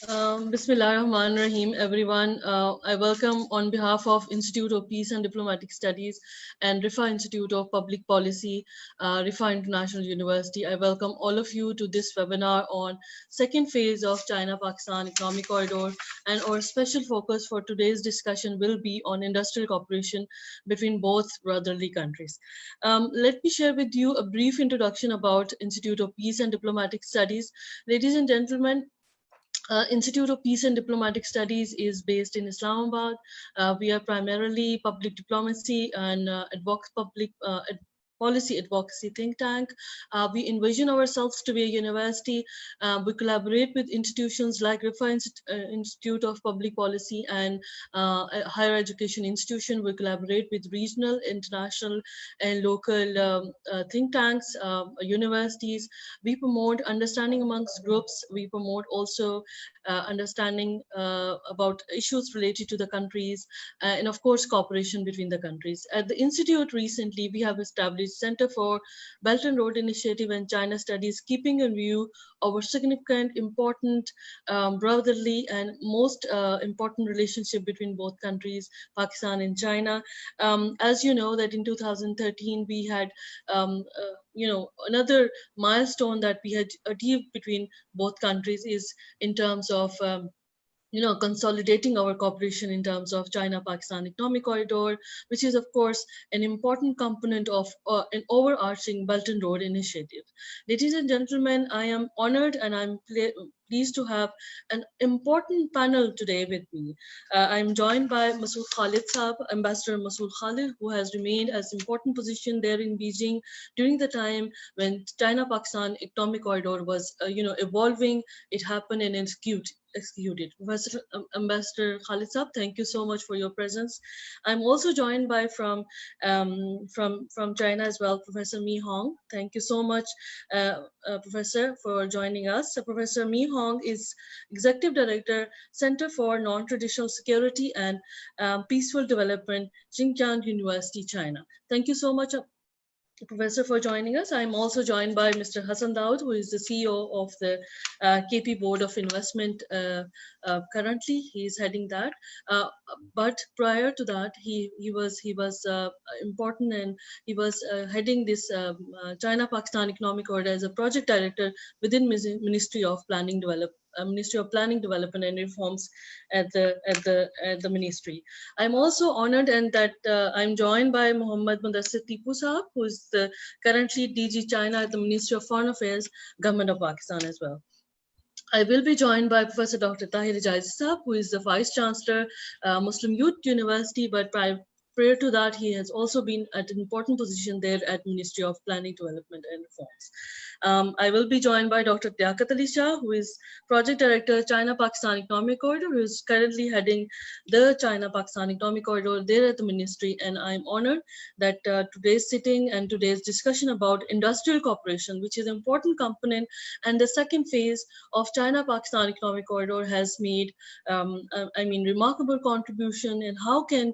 Bismillah Rahman Rahim, everyone. I welcome on behalf of Institute of Peace and Diplomatic Studies and Riphah Institute of Public Policy, Riphah International University. I welcome all of you to this webinar on second phase of China-Pakistan Economic Corridor, and our special focus for today's discussion will be on industrial cooperation between both brotherly countries. Let me share with you a brief introduction about Institute of Peace and Diplomatic Studies. Ladies and gentlemen, Institute of Peace and Diplomatic Studies is based in Islamabad. We are primarily public diplomacy and policy advocacy think tank. We envision ourselves to be a university. We collaborate with institutions like Riphah Institute of Public Policy and a higher education institution. We collaborate with regional, international, and local think tanks, universities. We promote understanding amongst groups. We promote also understanding about issues related to the countries, and of course cooperation between the countries. At the institute recently we have established Center for Belt and Road Initiative and China Studies, keeping in view our significant, important, brotherly and most important relationship between both countries, Pakistan and China. As you know that in 2013 we had another milestone that we had achieved between both countries is in terms of consolidating our cooperation in terms of China-Pakistan Economic Corridor, which is, of course, an important component of an overarching Belt and Road Initiative. Ladies and gentlemen, I am honored and I'm pleased to have an important panel today with me. I'm joined by Masood Khalid Saab, Ambassador Masood Khalid, who has remained as important position there in Beijing during the time when China-Pakistan Economic Corridor was, evolving. It happened and executed. Professor Ambassador Khalid Saab, thank you so much for your presence. I'm also joined by from China as well, Professor Mi Hong. Thank you so much, Professor, for joining us. So Professor Mi Hong is Executive Director, Center for Non-Traditional Security and Peaceful Development, Xinjiang University, China. Thank you so much, Professor, for joining us. I'm also joined by Mr. Hassan Daud, who is the CEO of the KP Board of Investment. Currently, he is heading that. But prior to that, he was important, and he was heading this China-Pakistan Economic Corridor as a project director within Ministry of Planning Development and Reforms at the ministry. I'm also honored and that I'm joined by Mohammad Mudassir Tipu Saab, who is currently DG China at the Ministry of Foreign Affairs, Government of Pakistan as well. I will be joined by Professor Dr. Tahir Jazi Saab, who is the Vice Chancellor, Muslim Youth University, but prior to that, he has also been at an important position there at Ministry of Planning, Development and Reforms. I will be joined by Dr. Liaquat Ali Shah, who is Project Director, China-Pakistan Economic Corridor, who is currently heading the China-Pakistan Economic Corridor there at the ministry. And I'm honored that today's sitting and today's discussion about industrial cooperation, which is an important component, and the second phase of China-Pakistan Economic Corridor has made, remarkable contribution. And how can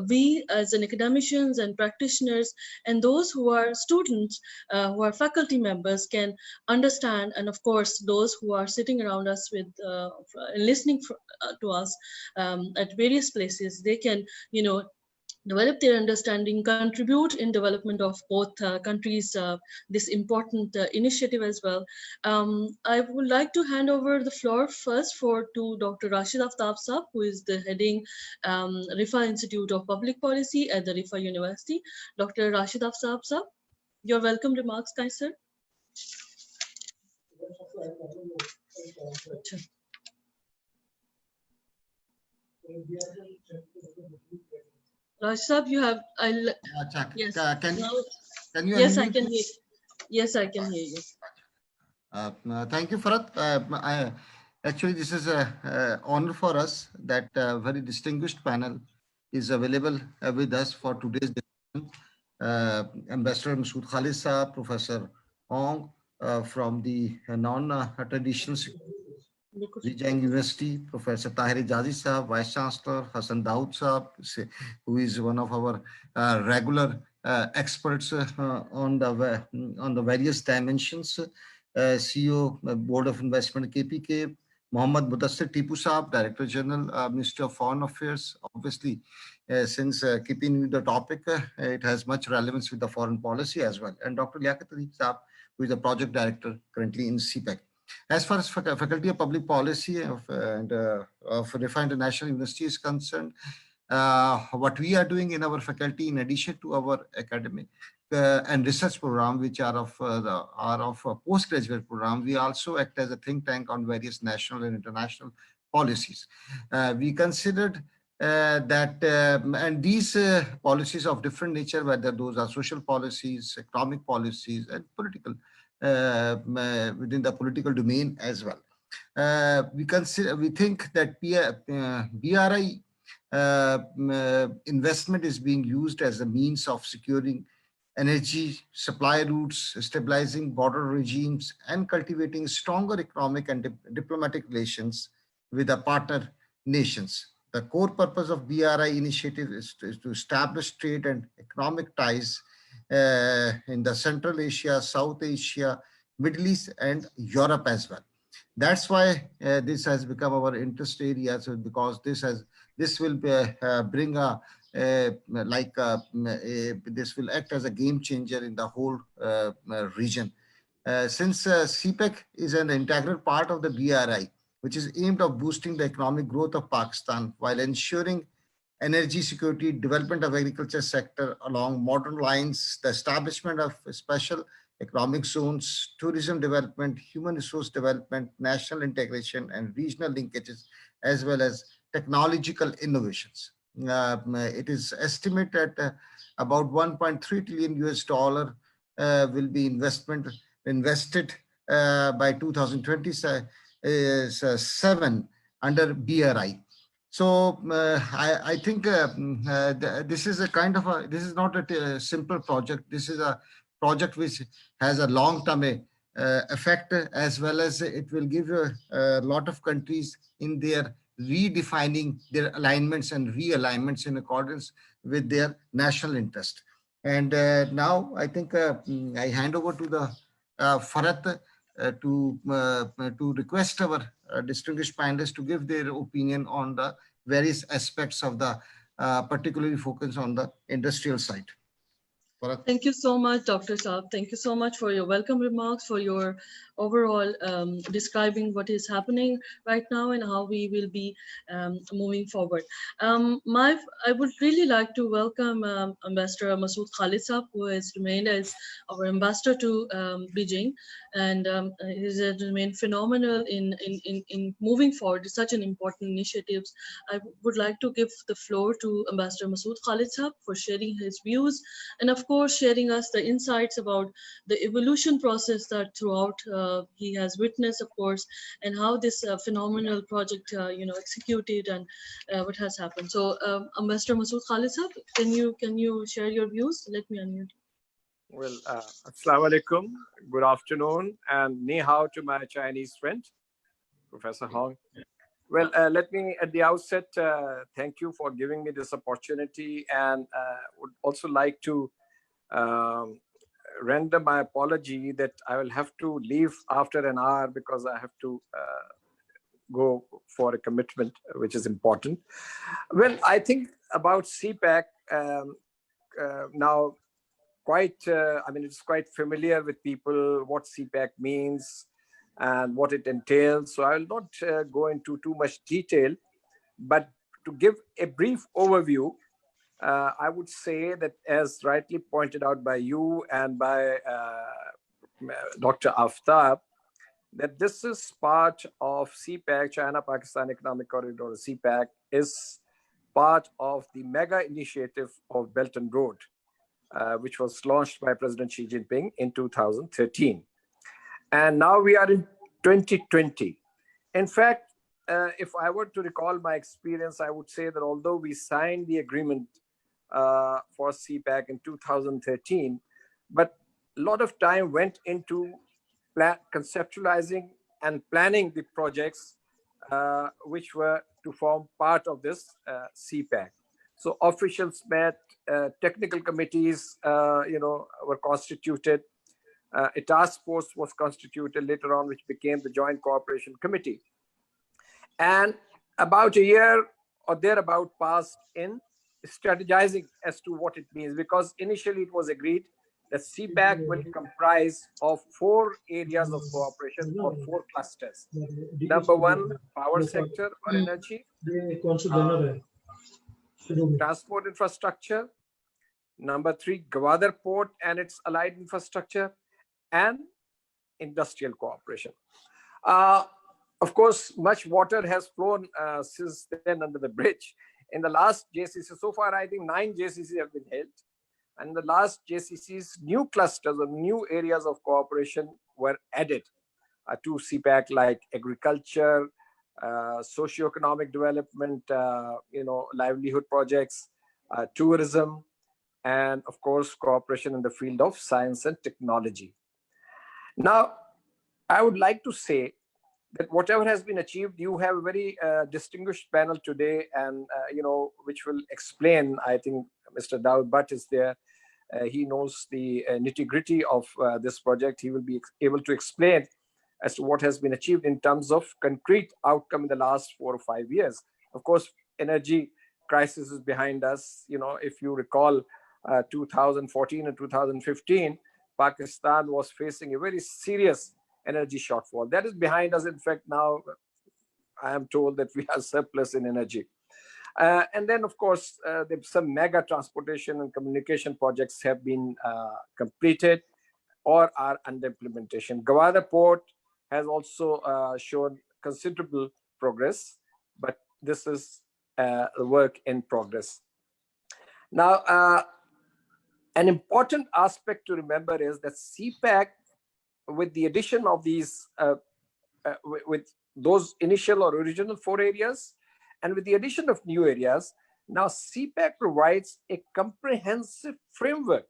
we as an academicians and practitioners and those who are students, who are faculty members can understand, and of course those who are sitting around us with listening to us at various places, they can develop their understanding, contribute in development of both countries, this important initiative as well. I would like to hand over the floor first to Dr. Rashid Aftab Saab, who is the heading Riphah Institute of Public Policy at the Riphah University. Dr. Rashid Aftab Saab, your welcome remarks, kind sir. Raj Saab, you have. Yes. Can you? Yes, I can hear. Yes, I can hear you. Thank you, Farhat. Actually, this is an honor for us that a very distinguished panel is available with us for today's discussion. Ambassador Masood Khalid Saab, Professor Hong from the non-traditional Zhejiang University, Professor Tahir Jazi Saab, Vice Chancellor, Hassan Daud Saab, who is one of our regular experts on the various dimensions, CEO, Board of Investment, KPK, Mohammad Mudassir Tipu Saab, Director General, Ministry of Foreign Affairs. Obviously, since keeping with the topic, it has much relevance with the foreign policy as well. And Dr. Liaquat Ali Saab, who is the Project Director currently in CPEC. As far as Faculty of Public Policy of Riphah International University is concerned, what we are doing in our faculty, in addition to our academic and research program, which are of postgraduate program, we also act as a think tank on various national and international policies. We considered and these policies of different nature, whether those are social policies, economic policies, and political within the political domain as well. We think that BRI investment is being used as a means of securing energy supply routes, stabilizing border regimes, and cultivating stronger economic and diplomatic relations with the partner nations. The core purpose of BRI initiative is to establish trade and economic ties in the Central Asia, South Asia, Middle East, and Europe as well. That's why this has become our interest area. So because this will bring this will act as a game changer in the whole region. Since CPEC is an integral part of the BRI, which is aimed at boosting the economic growth of Pakistan while ensuring energy security, development of agriculture sector along modern lines, the establishment of special economic zones, tourism development, human resource development, national integration, and regional linkages, as well as technological innovations. It is estimated about 1.3 trillion US dollar will be invested by 2027 under BRI. So I think this is a kind of this is not a simple project. This is a project which has a long-term effect, as well as it will give a lot of countries in their redefining their alignments and realignments in accordance with their national interest. And now I think I hand over to the Farat to request our distinguished panelists to give their opinion on the various aspects of the particularly focus on the industrial side. Farat. Thank you so much, Dr. Saab. Thank you so much for your welcome remarks, for your overall describing what is happening right now and how we will be moving forward. I would really like to welcome Ambassador Masood Khalid Saab, who has remained as our ambassador to Beijing, and he has remained phenomenal in moving forward such an important initiatives. I would like to give the floor to Ambassador Masood Khalid Saab for sharing his views, and of course sharing us the insights about the evolution process that throughout he has witnessed, of course, and how this phenomenal project executed and what has happened. So Ambassador Masood Khalid Saab, can you share your views? Let me unmute. Well, assalamu alaikum, good afternoon, and ni hao to my Chinese friend, Professor Hong. Well, let me at the outset thank you for giving me this opportunity, and would also like to render my apology that I will have to leave after an hour because I have to go for a commitment which is important. Well, I think about CPEC now it's quite familiar with people what CPEC means and what it entails. So I will not go into too much detail, but to give a brief overview, I would say that, as rightly pointed out by you and by Dr. Aftab, that this is part of CPEC, China-Pakistan Economic Corridor. CPEC is part of the mega initiative of Belt and Road, which was launched by President Xi Jinping in 2013. And now we are in 2020. In fact, if I were to recall my experience, I would say that although we signed the agreement for CPEC in 2013, but a lot of time went into conceptualizing and planning the projects which were to form part of this CPEC. So officials met, technical committees, were constituted. A task force was constituted later on, which became the Joint Cooperation Committee. And about a year or thereabout passed in strategizing as to what it means, because initially it was agreed that CPAC will comprise of 4 areas of cooperation or 4 clusters. Number 1, power sector or energy, transport infrastructure. Number 3, Gwadar port and its allied infrastructure, and industrial cooperation. Of course, much water has flown since then under the bridge. In the last JCC, so far, I think 9 JCCs have been held. And in the last JCCs, new clusters or new areas of cooperation were added to CPAC, like agriculture, socio-economic development, livelihood projects, tourism, and of course, cooperation in the field of science and technology. Now, I would like to say that whatever has been achieved, you have a very distinguished panel today, and which will explain. I think Mr. Daud Bhatt is there. He knows the nitty-gritty of this project. He will be able to explain as to what has been achieved in terms of concrete outcome in the last 4 or 5 years. Of course, energy crisis is behind us. If you recall, 2014 and 2015, Pakistan was facing a very serious energy shortfall. That is behind us. In fact, now I am told that we are surplus in energy. And then, of course, some mega transportation and communication projects have been completed or are under implementation. Gwadar port has also shown considerable progress, but this is a work in progress. Now, an important aspect to remember is that CPAC, with the addition of these, with those initial or original 4 areas, and with the addition of new areas, now CPAC provides a comprehensive framework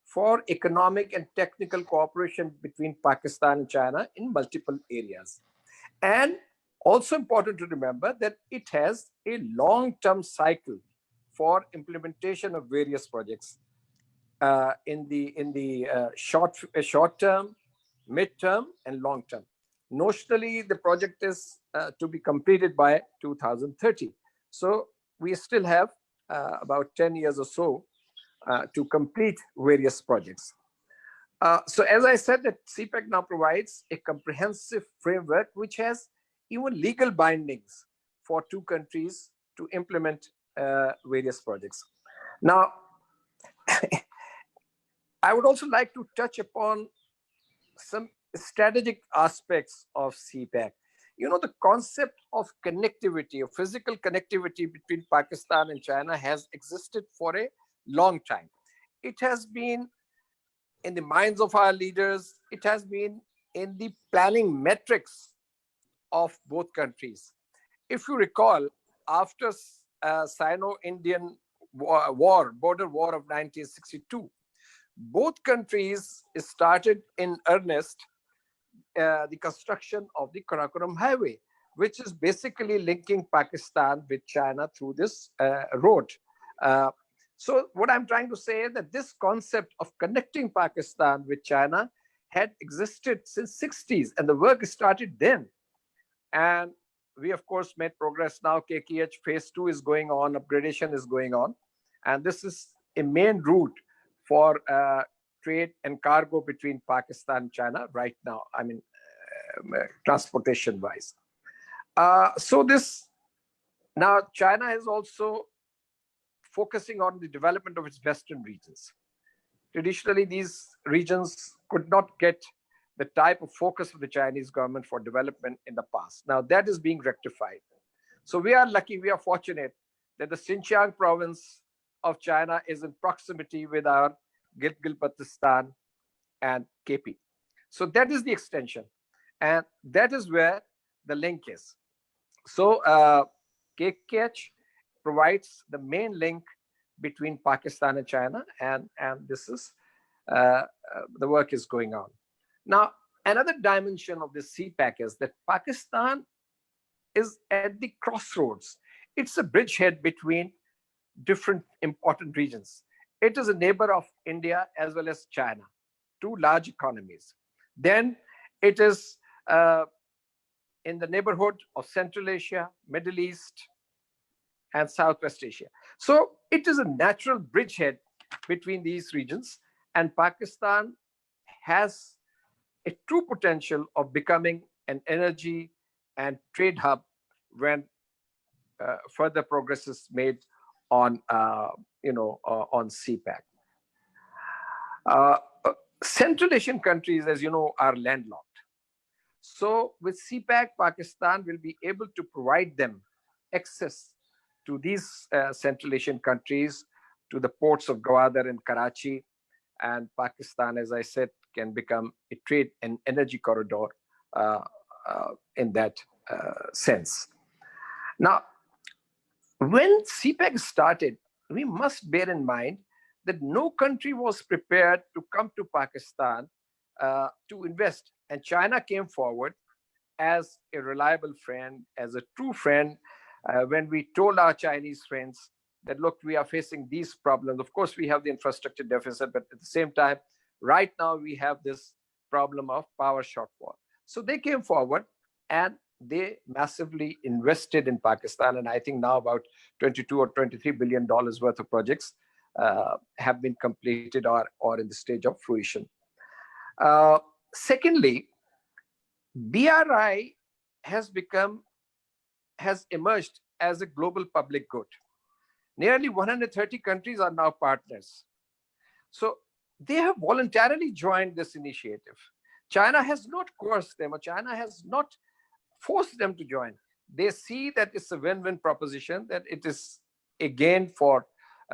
for economic and technical cooperation between Pakistan and China in multiple areas. And also important to remember that it has a long-term cycle for implementation of various projects in the short term, mid-term, and long term. Notionally, the project is to be completed by 2030. So we still have about 10 years or so to complete various projects. So as I said, that CPEC now provides a comprehensive framework which has even legal bindings for 2 countries to implement various projects. Now, I would also like to touch upon some strategic aspects of CPEC. The concept of connectivity, of physical connectivity between Pakistan and China has existed for a long time. It has been in the minds of our leaders. It has been in the planning metrics of both countries. If you recall, after Sino-Indian border war of 1962, both countries started in earnest the construction of the Karakoram Highway, which is basically linking Pakistan with China through this road. So what I'm trying to say is that this concept of connecting Pakistan with China had existed since 60s, and the work started then. And we, of course, made progress now. KKH phase 2 is going on, upgradation is going on. And this is a main route for trade and cargo between Pakistan and China right now, transportation-wise. So this, now China is also focusing on the development of its western regions. Traditionally, these regions could not get the type of focus of the Chinese government for development in the past. Now that is being rectified. So we are lucky, we are fortunate that the Xinjiang province of China is in proximity with our Gilgit-Baltistan and KP. So that is the extension. And that is where the link is. So KKH provides the main link between Pakistan and China, and this is the work is going on. Now, another dimension of the CPEC is that Pakistan is at the crossroads. It's a bridgehead between different important regions. It is a neighbor of India as well as China, 2 large economies. Then it is in the neighborhood of Central Asia, Middle East, and Southwest Asia. So it is a natural bridgehead between these regions, and Pakistan has a true potential of becoming an energy and trade hub when further progress is made on, on CPEC. Central Asian countries, as you know, are landlocked. So with CPEC, Pakistan will be able to provide them access to these Central Asian countries, to the ports of Gwadar and Karachi, and Pakistan, as I said, can become a trade and energy corridor in that sense. Now, when CPEC started, we must bear in mind that no country was prepared to come to Pakistan to invest. And China came forward as a reliable friend, as a true friend, when we told our Chinese friends that, look, we are facing these problems. Of course, we have the infrastructure deficit, but at the same time, right now we have this problem of power shortfall. So they came forward and they massively invested in Pakistan. And I think now about $22 or $23 billion worth of projects have been completed or in the stage of fruition. Secondly, BRI has emerged as a global public good. Nearly 130 countries are now partners. So they have voluntarily joined this initiative. China has not coerced them, or China has not forced them to join. They see that it's a win-win proposition, that it is a gain for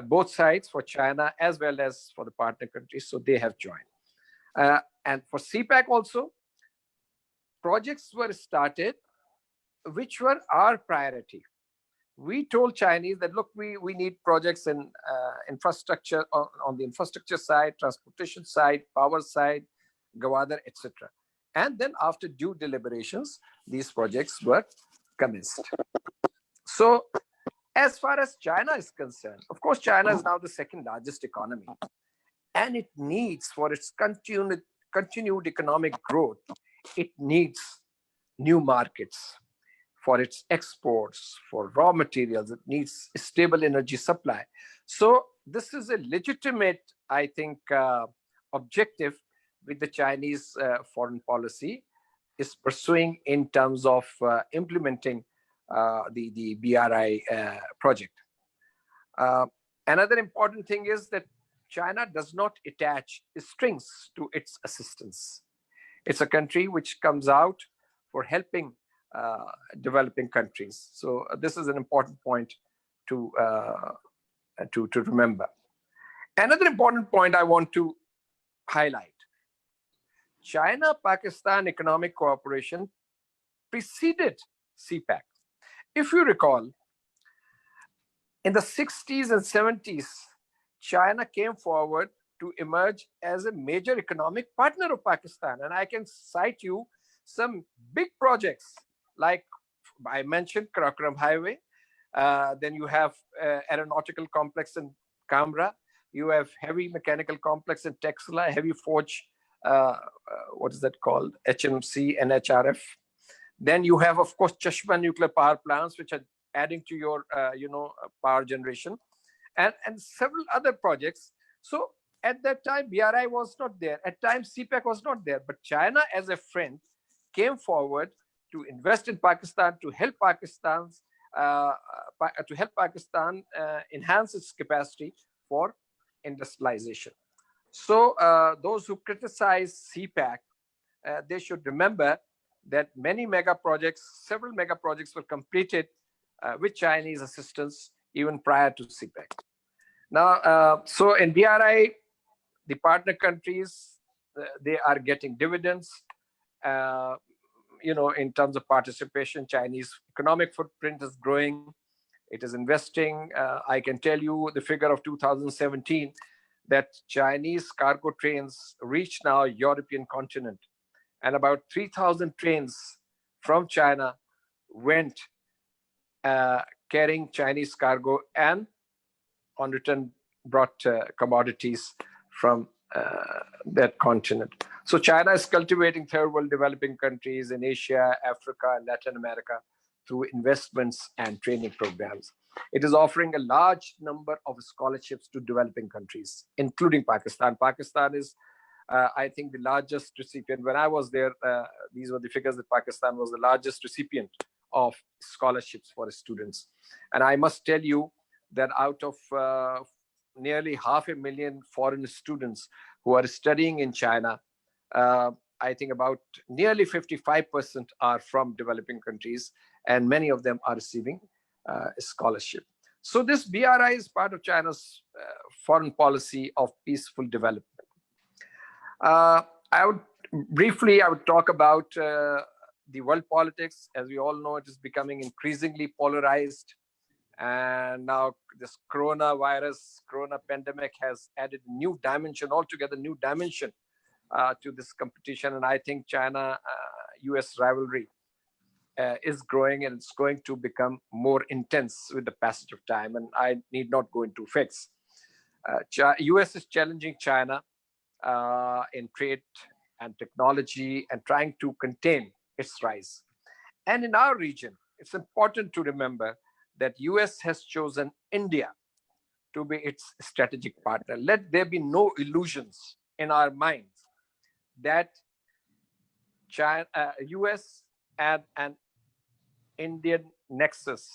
both sides, for China as well as for the partner countries. So they have joined. And for CPEC also, projects were started which were our priority. We told Chinese that, look, we need projects in infrastructure, on the infrastructure side, transportation side, power side, Gwadar, etc. And then after due deliberations, these projects were commenced. So as far as China is concerned, of course, China is now the second largest economy, and it needs, for its continued economic growth, it needs new markets for its exports, for raw materials. It needs a stable energy supply. So this is a legitimate, I think, objective with the Chinese foreign policy is pursuing in terms of implementing the BRI project. Another important thing is that China does not attach strings to its assistance. It's a country which comes out for helping developing countries. So this is an important point to remember. Another important point I want to highlight: China-Pakistan economic cooperation preceded CPEC. If you recall, in the 60s and 70s, China came forward to emerge as a major economic partner of Pakistan. And I can cite you some big projects, like I mentioned, Karakoram Highway. Then you have aeronautical complex in Camera. You have heavy mechanical complex in Texla, heavy forge, what is that called? HMC and HRF. Then you have, of course, Chashma nuclear power plants, which are adding to your, power generation, and several other projects. So at that time, BRI was not there. At times, CPEC was not there. But China, as a friend, came forward to invest in Pakistan, to help Pakistan enhance its capacity for industrialization. So those who criticize CPEC, they should remember that several mega projects were completed with Chinese assistance even prior to CPEC. Now, so in BRI, the partner countries, they are getting dividends. In terms of participation, Chinese economic footprint is growing. It is investing. I can tell you the figure of 2017, that Chinese cargo trains reach now European continent, and about 3,000 trains from China went carrying Chinese cargo, and on return brought commodities from that continent. So China is cultivating third world developing countries in Asia, Africa, and Latin America through investments and training programs. It is offering a large number of scholarships to developing countries, including Pakistan. Pakistan is, I think, the largest recipient. When I was there, these were the figures that Pakistan was the largest recipient of scholarships for students. And I must tell you that out of nearly 500,000 foreign students who are studying in China, I think about nearly 55% are from developing countries, and many of them are receiving a scholarship. So this BRI is part of China's foreign policy of peaceful development. I would talk about the world politics. As we all know, it is becoming increasingly polarized. And now this corona pandemic has added new dimension, altogether new dimension to this competition. And I think China-US rivalry is growing, and it's going to become more intense with the passage of time. And I need not go into facts. US is challenging China in trade and technology and trying to contain its rise. And in our region, it's important to remember that US has chosen India to be its strategic partner. Let there be no illusions in our minds that US and an Indian nexus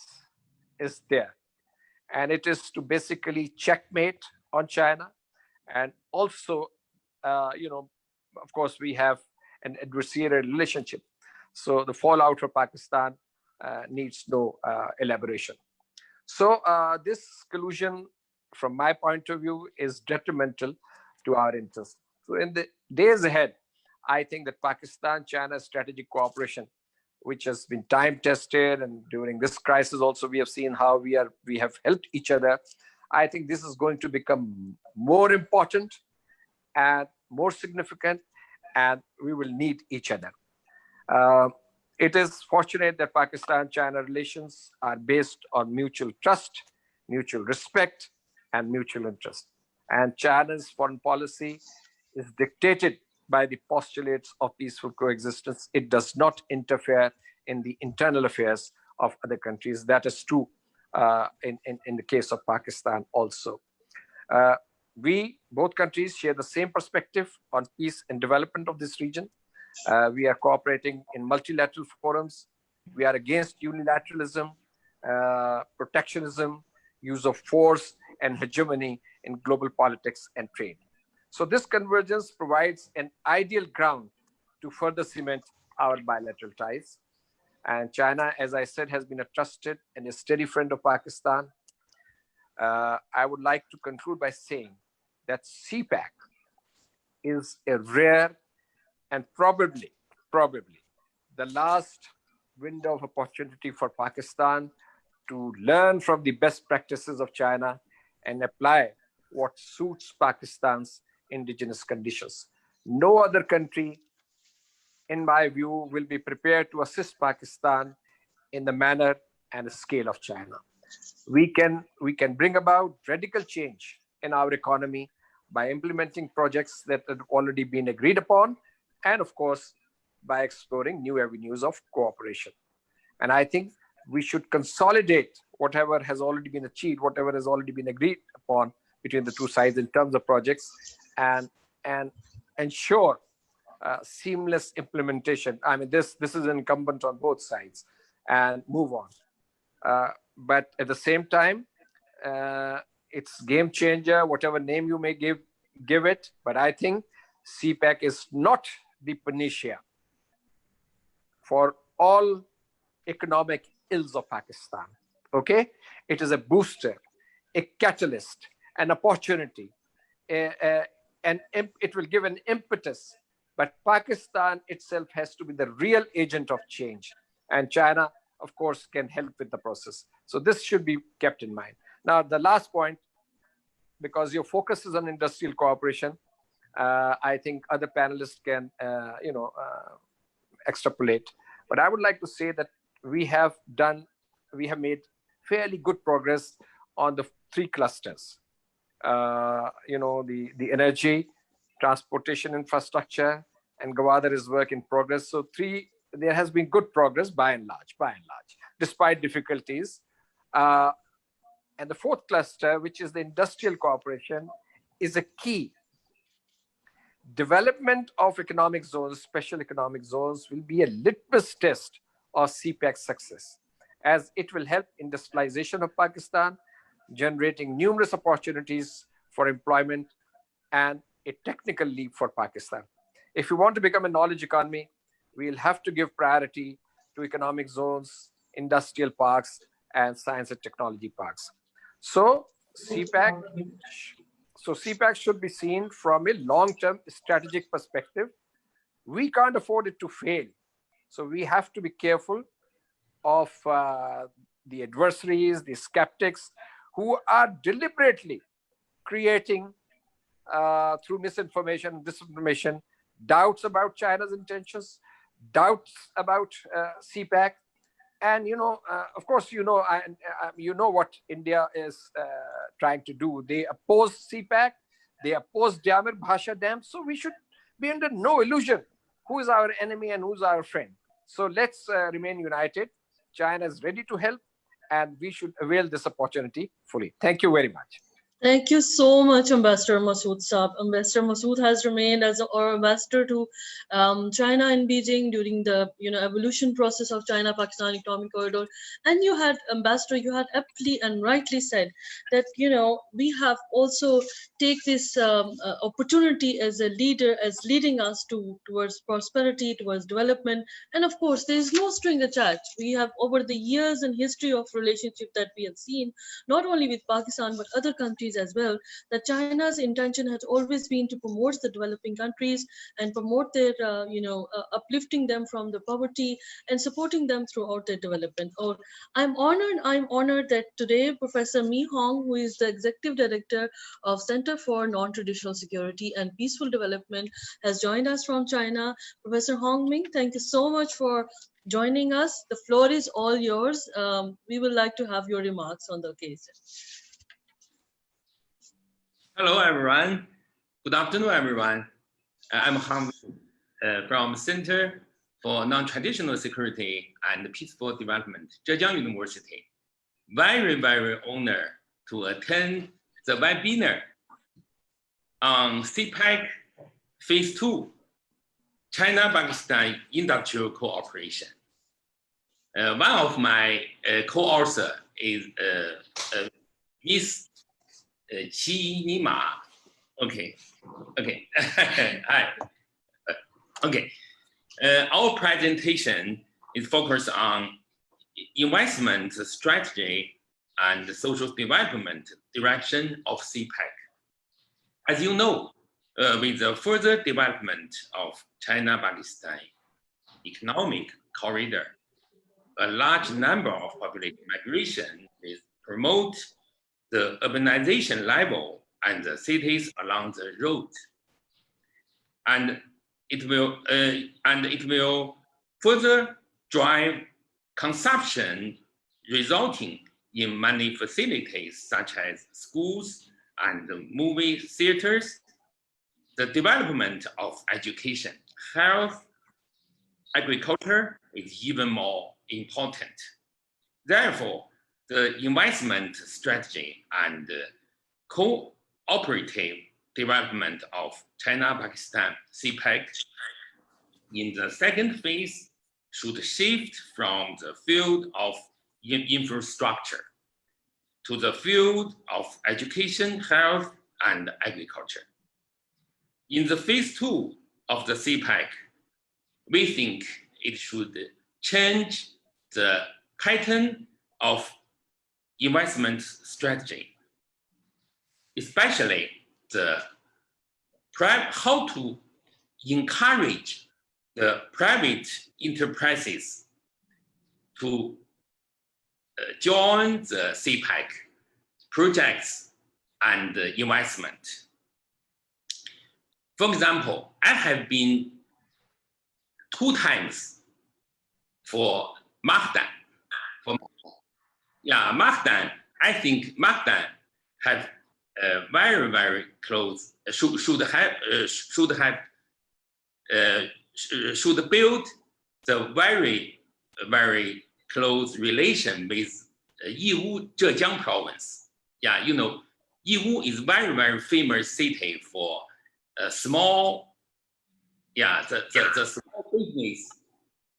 is there. And it is to basically checkmate on China. And also, of course, we have an adversarial relationship. So the fallout for Pakistan needs no elaboration. So this collusion, from my point of view, is detrimental to our interests. So in the days ahead, I think that Pakistan-China strategic cooperation, which has been time tested, and during this crisis also we have seen how we have helped each other. I think this is going to become more important and more significant, and we will need each other. It is fortunate that Pakistan-China relations are based on mutual trust, mutual respect, and mutual interest. And China's foreign policy is dictated by the postulates of peaceful coexistence. It does not interfere in the internal affairs of other countries. That is true in the case of Pakistan also. Both countries share the same perspective on peace and development of this region. We are cooperating in multilateral forums. We are against unilateralism, protectionism, use of force, and hegemony in global politics and trade. So this convergence provides an ideal ground to further cement our bilateral ties. And China, as I said, has been a trusted and a steady friend of Pakistan. I would like to conclude by saying that Cpac is a rare and probably the last window of opportunity for Pakistan to learn from the best practices of China and apply what suits Pakistan's indigenous conditions. No other country, in my view, will be prepared to assist Pakistan in the manner and the scale of China. We can bring about radical change in our economy by implementing projects that have already been agreed upon, and of course, by exploring new avenues of cooperation. And I think we should consolidate whatever has already been achieved, whatever has already been agreed upon between the two sides in terms of projects, and ensure seamless implementation. I mean, this is incumbent on both sides, and move on. But at the same time, it's game changer, whatever name you may give it. But I think CPEC is not the panacea for all economic ills of Pakistan. Okay, it is a booster, a catalyst, an opportunity, and it will give an impetus. But Pakistan itself has to be the real agent of change, and China, of course, can help with the process. So this should be kept in mind. Now, the last point, because your focus is on industrial cooperation, I think other panelists can, extrapolate. But I would like to say that we have made fairly good progress on the three clusters. The energy, transportation infrastructure, and Gwadar is work in progress. So there has been good progress by and large, despite difficulties. And the fourth cluster, which is the industrial cooperation, is a key. Development of economic zones, special economic zones, will be a litmus test of CPEC success, as it will help industrialization of Pakistan, generating numerous opportunities for employment and a technical leap for Pakistan. If we want to become a knowledge economy, we'll have to give priority to economic zones, industrial parks, and science and technology parks. So CPAC should be seen from a long-term strategic perspective. We can't afford it to fail. So we have to be careful of the adversaries, the skeptics, who are deliberately creating through misinformation and disinformation doubts about China's intentions, doubts about CPAC. And of course, you know what India is trying to do. They oppose CPAC, they oppose Dyamir Bhasha Dam. So we should be under no illusion who is our enemy and who's our friend. So let's remain united. China is ready to help, and we should avail this opportunity fully. Thank you very much. Thank you so much, Ambassador Masood Saab. Ambassador Masood has remained as our ambassador to China in Beijing during the evolution process of China-Pakistan Economic Corridor. And you had, Ambassador, you had aptly and rightly said that we have also take this opportunity as a leader, as leading us towards prosperity, towards development. And of course, there is no string attached. We have, over the years and history of relationship that we have seen, not only with Pakistan but other countries as well, that China's intention has always been to promote the developing countries and promote their, uplifting them from the poverty and supporting them throughout their development. I'm honored that today Professor Mi Hong, who is the Executive Director of Center for Non-Traditional Security and Peaceful Development, has joined us from China. Professor Hong Ming, thank you so much for joining us. The floor is all yours. We would like to have your remarks on the occasion. Hello, everyone. Good afternoon, everyone. I'm Hong from Center for Non-Traditional Security and Peaceful Development, Zhejiang University. Very, very honored to attend the webinar on CPEC Phase 2, China-Pakistan Industrial Cooperation. One of my co-authors is Ms. Qi Ma. Okay. Hi. Okay. Our presentation is focused on investment strategy and social development direction of CPEC. As you know, with the further development of China-Pakistan economic corridor, a large number of population migration will promote the urbanization level and the cities along the road, and it will further drive consumption, resulting in many facilities such as schools and movie theaters. The development of education, health, agriculture is even more important. Therefore, the investment strategy and cooperative development of China-Pakistan CPEC in the second phase should shift from the field of infrastructure to the field of education, health, and agriculture. In the phase 2 of the CPEC, we think it should change the pattern of investment strategy, especially how to encourage the private enterprises to join the CPEC projects and investment. For example, I have been 2 times for Magdan. I think Magdan have very close. Should build the very close relation with Yiwu, Zhejiang province. Yeah, you know, Yiwu is very famous city for small, yeah, the small business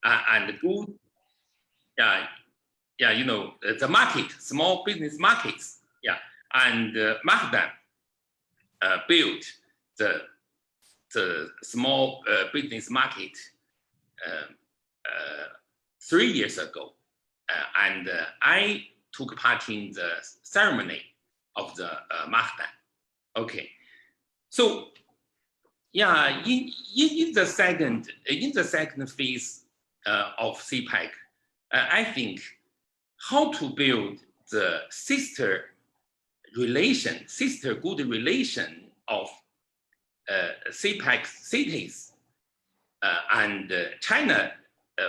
and good, yeah, you know, the market, small business markets, yeah, and Mahdan built the small business market 3 years ago, and I took part in the ceremony of the Mahdan. Okay, so yeah, in the second phase of CPEC, I think how to build the sister good relation of CPEC cities and China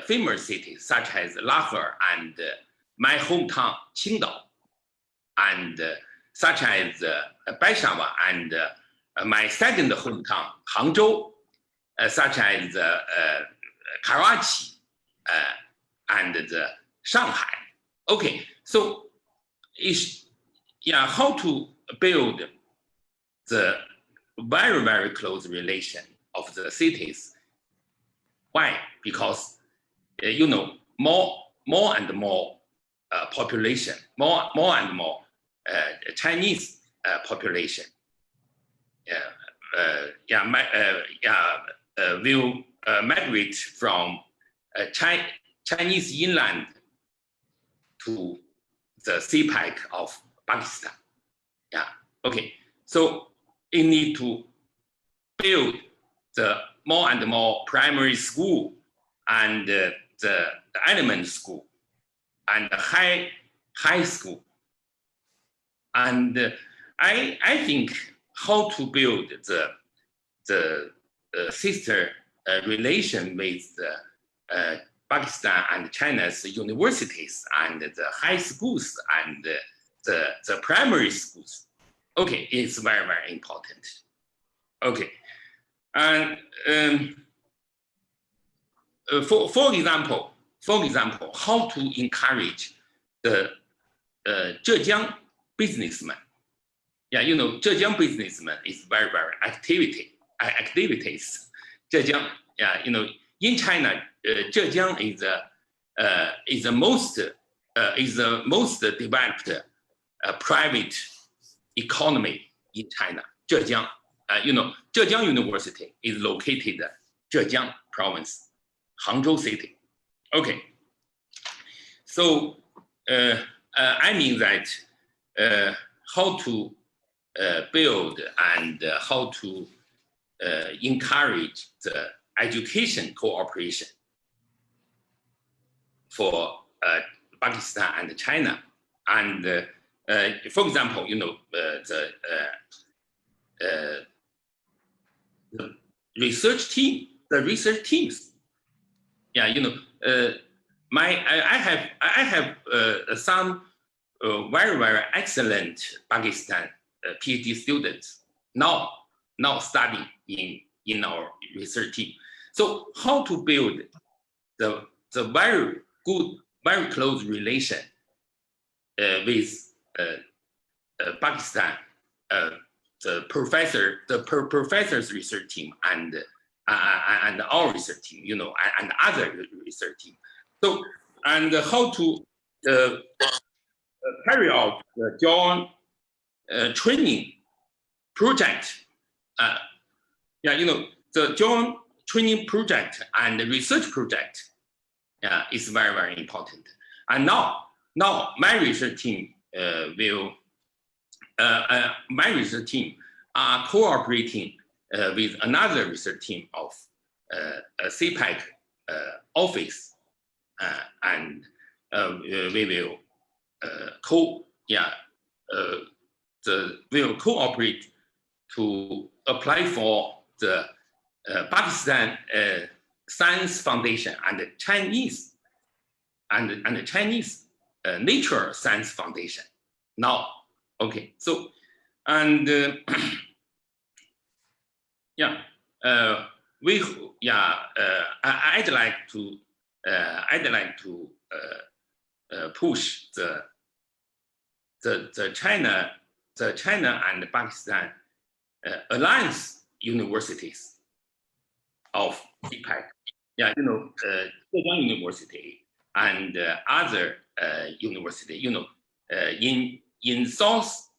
famous cities such as Riphah and my hometown Qingdao, and such as Baishawa and my second hometown Hangzhou, such as Karachi and Shanghai. Okay, so how to build the very close relation of the cities. Why? Because you know, more and more population, more and more Chinese population will migrate from Chinese inland to the CPEC of Pakistan. Yeah, okay. So you need to build the more and more primary school and the elementary school and the high school. And I think how to build the sister relation with Pakistan and China's universities and the high schools and the primary schools. Okay, it's very important. Okay, and for example, how to encourage the Zhejiang businessmen. Yeah, you know, Zhejiang businessmen is very activities. Zhejiang, yeah, you know, in China, Zhejiang is the most developed private economy in China. Zhejiang, you know, Zhejiang University is located in Zhejiang province, Hangzhou city. Okay, so I mean that how to build and how to encourage the education cooperation for Pakistan and China. And for example, you know, the research teams. Yeah, you know, I have some very excellent Pakistan PhD students now studying in our research team. So how to build the very good, very close relation with Pakistan, the professor's research team and our research team, you know, and other research team. So, and how to carry out the joint training project. Yeah, you know, the joint training project and the research project is very important. And now my research team my research team are cooperating with another research team of CPEC office, and we will will cooperate to apply for the Pakistan Science Foundation and the Chinese Nature Science Foundation. Now, okay, so And yeah, I'd like to push the China and Pakistan alliance universities of CPEC. Yeah, Zhejiang University and other university. In South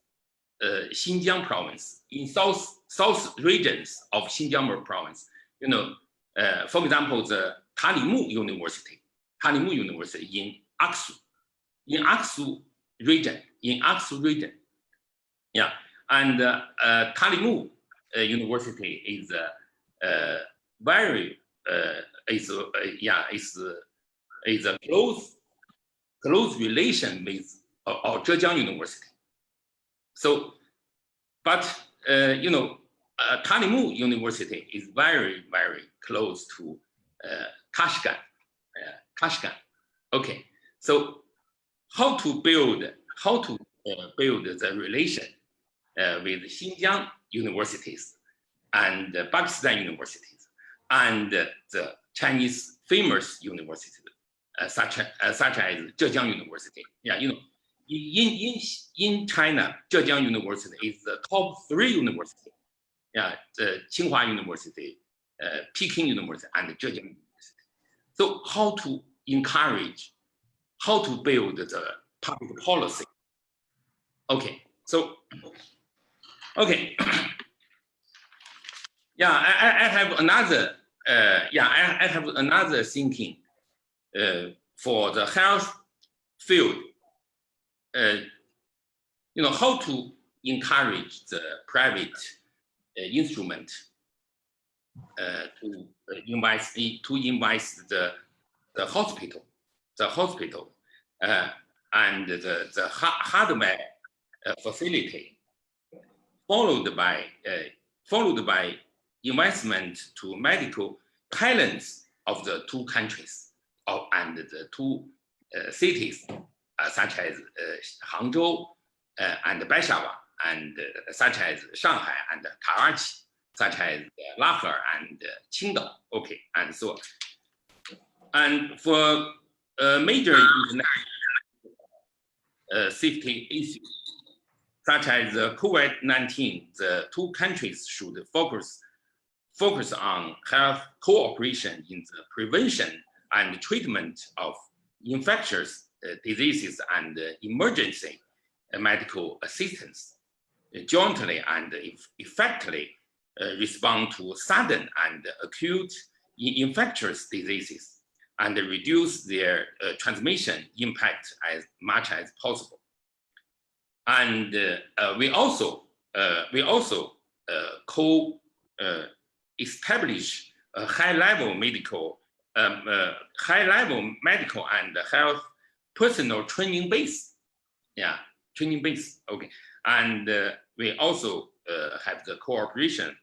Xinjiang province, in south regions of Xinjiang province. For example, the Talimu University in Aksu region, yeah, and Talimu University is very is a close relation with our Zhejiang University. So, but Talimu University is very close to Kashgan. Okay, so how to build the relation with Xinjiang universities and Pakistan universities and the Chinese famous universities such as Zhejiang University. Yeah, in China, Zhejiang University is the top 3 university. Yeah, the Tsinghua University, Peking University, and Zhejiang University. So how to encourage, how to build the public policy? Okay, so okay, yeah, I have another I have another thinking for the health field. How to encourage the private instrument to invest the hospital, and the hardware facility, followed by investment to medical talents of the 2 countries and the 2 cities, such as Hangzhou and Peshawar, and such as Shanghai and Karachi, such as Lahore and Qingdao. Okay, and so on. And for major safety issues, such as COVID-19, the 2 countries should focus on health cooperation in the prevention and treatment of infectious diseases and emergency medical assistance, jointly and effectively respond to sudden and acute infectious diseases and reduce their transmission impact as much as possible. And we also establish a high-level medical and health personal training base. Yeah, training base. Okay, and we also have the cooperation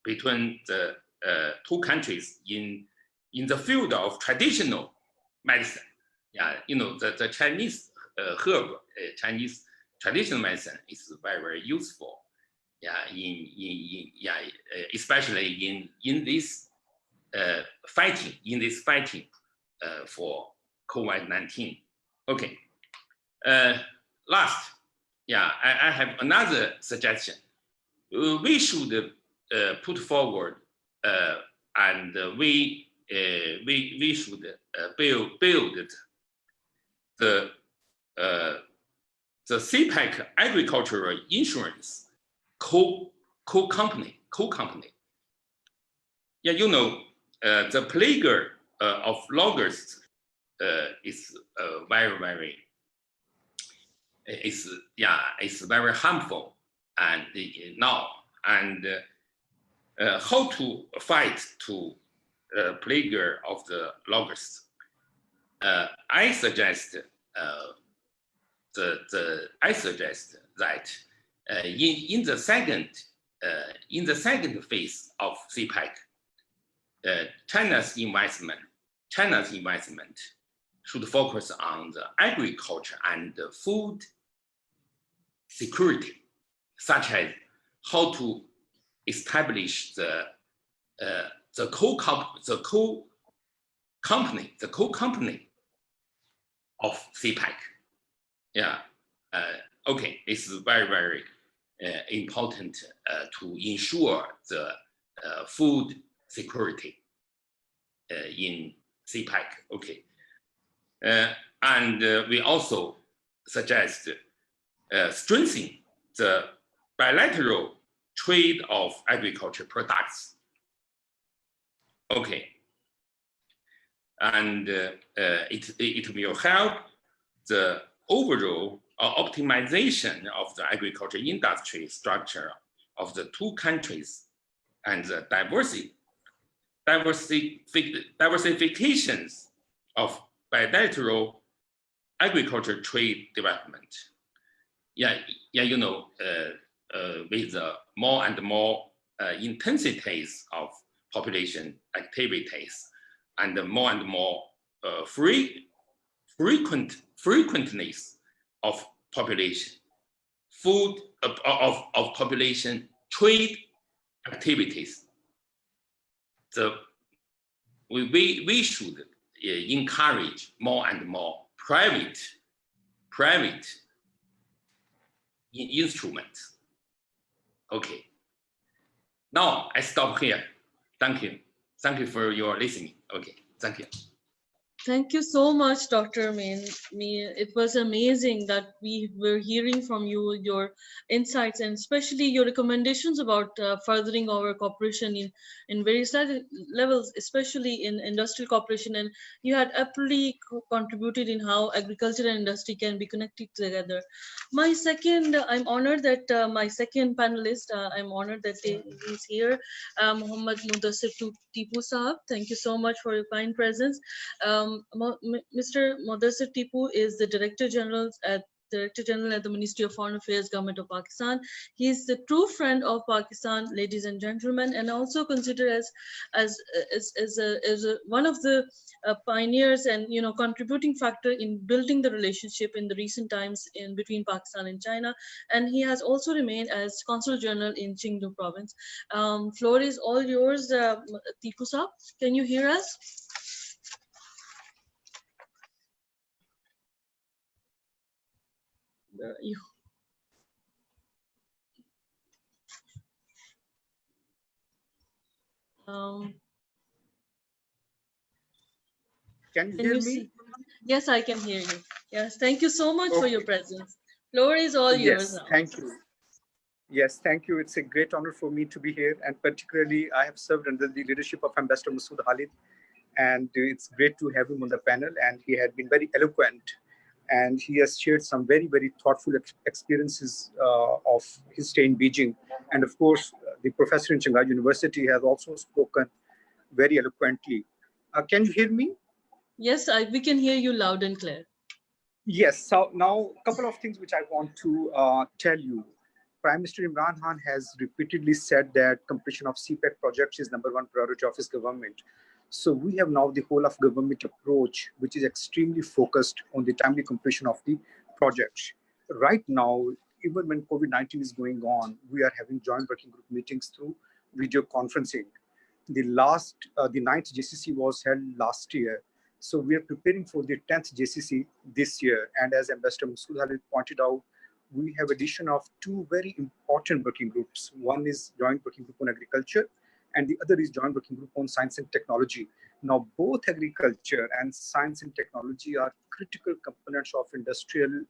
between the 2 countries in the field of traditional medicine. Yeah, the Chinese herb, Chinese traditional medicine is very useful. Yeah, especially in this fighting for COVID-19. Okay. Last, I have another suggestion. We should put forward and we should build the CPEC agricultural insurance co-company. Yeah, the plague of locusts is very it's very harmful and now, and how to fight to plague of the locusts. I suggest that in the second phase of CPEC, China's investment should focus on the agriculture and the food security. such as how to establish the co-company of Cpac. Yeah. Okay. It's very, very important to ensure the food security in Cpac. Okay. And we also suggest strengthening the bilateral trade of agriculture products. Okay. And it will help the overall optimization of the agriculture industry structure of the two countries and the diversifications of bilateral agriculture trade development. Yeah, you know, with the more and more intensities of population activities and more frequentness of population population trade activities. So we should encourage more and more private instruments. Okay. Now I stop here. Thank you. Thank you for your listening. Okay. Thank you. Thank you so much, Dr. Min. It was amazing that we were hearing from you, your insights, and especially your recommendations about furthering our cooperation in various levels, especially in industrial cooperation. And you had aptly contributed in how agriculture and industry can be connected together. I'm honored that my second panelist, I'm honored that he's here, Muhammad Mudassir Tipu Saab. Thank you so much for your kind presence. Mr. Mudassir Tipu is the Director General at the Ministry of Foreign Affairs, Government of Pakistan. He is the true friend of Pakistan, ladies and gentlemen, and also considered as one of the pioneers and contributing factor in building the relationship in the recent times in between Pakistan and China. And he has also remained as Consul General in Chengdu Province. Floor is all yours, Tipu Saab. Can you hear us? Can you hear me? See? Yes, I can hear you. Yes, thank you so much for your presence. Floor is all yours now. Thank you. Yes, thank you. It's a great honor for me to be here, and particularly I have served under the leadership of Ambassador Masood Khalid, and it's great to have him on the panel. And he had been very eloquent, and he has shared some very, very thoughtful experiences of his stay in Beijing. And of course, the professor in Shanghai University has also spoken very eloquently. Can you hear me? Yes, we can hear you loud and clear. Yes. So now a couple of things which I want to tell you. Prime Minister Imran Khan has repeatedly said that completion of CPEC projects is #1 priority of his government. So we have now the whole of government approach, which is extremely focused on the timely completion of the projects. Right now, even when COVID-19 is going on, we are having joint working group meetings through video conferencing. The 9th JCC was held last year. So we are preparing for the 10th JCC this year. And as Ambassador Masood Khalid pointed out, we have addition of two very important working groups. One is joint working group on agriculture, and the other is joint working group on science and technology. Now, both agriculture and science and technology are critical components of industrial,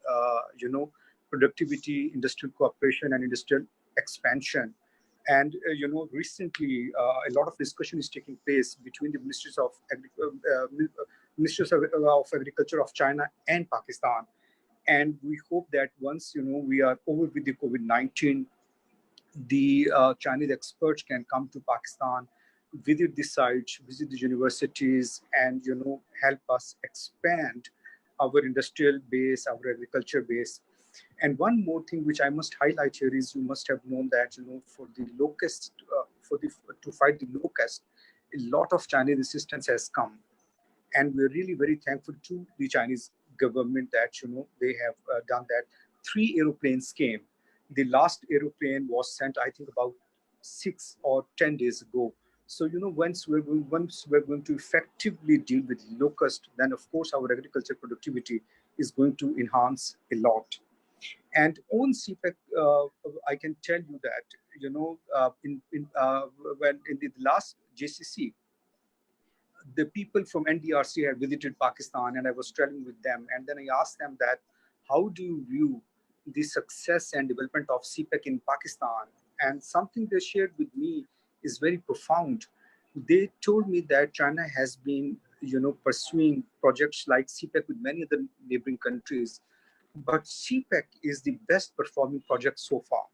productivity, industrial cooperation, and industrial expansion. And recently, a lot of discussion is taking place between the ministries of agriculture of China and Pakistan. And we hope that once we are over with the COVID-19, the Chinese experts can come to Pakistan, visit the sites, visit the universities, and help us expand our industrial base, our agriculture base. And one more thing which I must highlight here is you must have known that for the locust, to fight the locust, a lot of Chinese assistance has come, and we're really very thankful to the Chinese government that they have done that. 3 aeroplanes came. The last aeroplane was sent, I think, about 6 or 10 days ago. So, once we're going to effectively deal with locust, then of course our agriculture productivity is going to enhance a lot. And on CPEC, I can tell you that, when in the last JCC, the people from NDRC had visited Pakistan, and I was traveling with them. And then I asked them that, how do you view the success and development of CPEC in Pakistan? And something they shared with me is very profound. They told me that China has been, pursuing projects like CPEC with many other neighboring countries, but CPEC is the best performing project so far.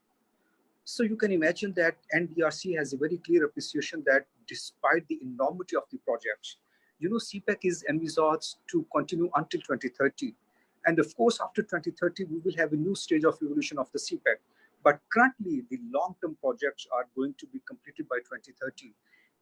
So you can imagine that NDRC has a very clear appreciation that despite the enormity of the project, CPEC is envisaged to continue until 2030. And of course, after 2030, we will have a new stage of evolution of the CPEC. But currently, the long-term projects are going to be completed by 2030.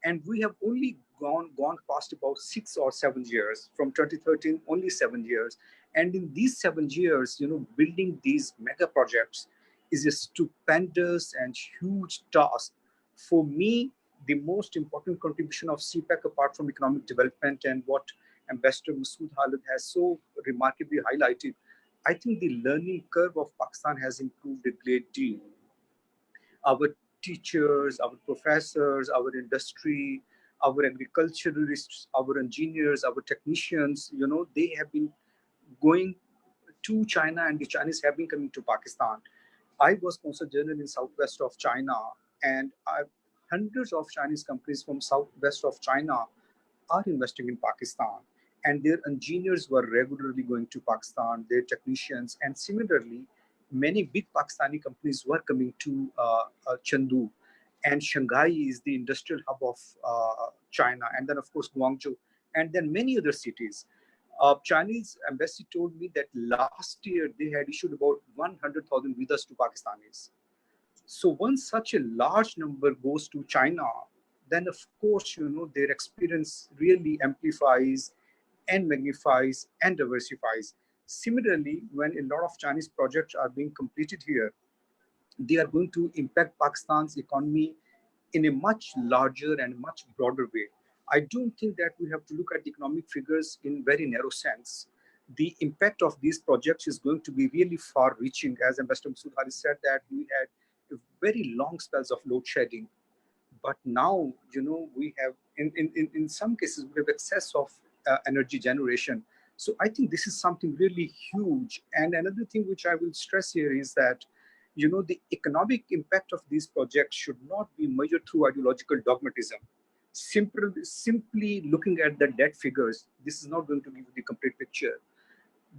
And we have only gone past about 6 or 7 years. From 2013, only 7 years. And in these 7 years, building these mega projects is a stupendous and huge task. For me, the most important contribution of CPEC, apart from economic development and what Ambassador Masood Khalid has so remarkably highlighted, I think the learning curve of Pakistan has improved a great deal. Our teachers, our professors, our industry, our agriculturalists, our engineers, our technicians, they have been going to China, and the Chinese have been coming to Pakistan. I was consul general in southwest of China, and hundreds of Chinese companies from southwest of China are investing in Pakistan, and their engineers were regularly going to Pakistan, their technicians, and similarly, many big Pakistani companies were coming to Chengdu, and Shanghai is the industrial hub of China, and then of course Guangzhou, and then many other cities. Chinese embassy told me that last year they had issued about 100,000 visas to Pakistanis. So once such a large number goes to China, then of course, their experience really amplifies and magnifies and diversifies. Similarly, when a lot of Chinese projects are being completed here, they are going to impact Pakistan's economy in a much larger and much broader way. I don't think that we have to look at the economic figures in very narrow sense. The impact of these projects is going to be really far-reaching. As Ambassador Masood Khalid said, that we had very long spells of load shedding, but now we have in some cases we have excess of energy generation. So I think this is something really huge. And another thing which I will stress here is that the economic impact of these projects should not be measured through ideological dogmatism. Simply looking at the debt figures, this is not going to give you the complete picture.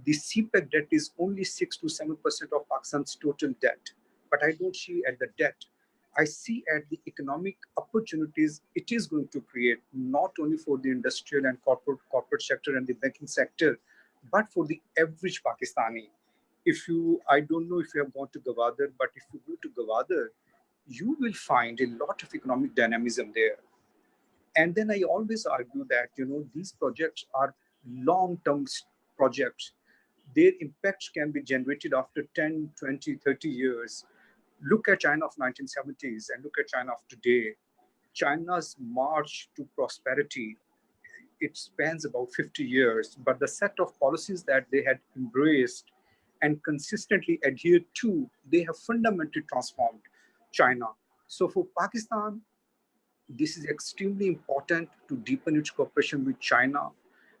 The CPEC debt is only 6 to 7% of Pakistan's total debt, but I don't see at the debt. I see at the economic opportunities it is going to create, not only for the industrial and corporate sector and the banking sector, but for the average Pakistani. I don't know if you have gone to Gwadar, but if you go to Gwadar, you will find a lot of economic dynamism there. And then I always argue that, these projects are long-term projects. Their impacts can be generated after 10, 20, 30 years. Look at China of 1970s and look at China of today. China's march to prosperity, it spans about 50 years, but the set of policies that they had embraced and consistently adhered to, they have fundamentally transformed China. So for Pakistan, this is extremely important to deepen its cooperation with China,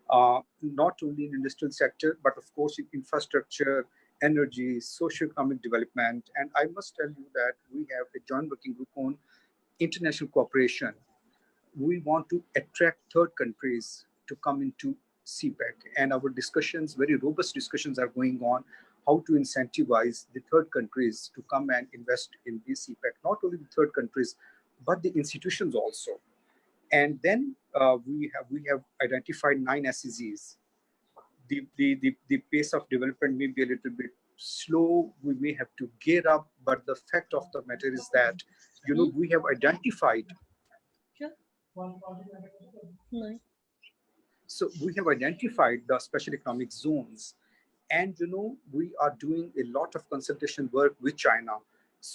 not only in industrial sector, but of course in infrastructure, energy, socio-economic development. And I must tell you that we have a joint working group on international cooperation. We want to attract third countries to come into CPEC, and our discussions, very robust discussions are going on how to incentivize the third countries to come and invest in the CPEC, not only the third countries, but the institutions also. And then we have identified 9 SEZs. The pace of development may be a little bit slow. We may have to gear up, but the fact of the matter is that, we have identified. So we have identified the special economic zones, and we are doing a lot of consultation work with China.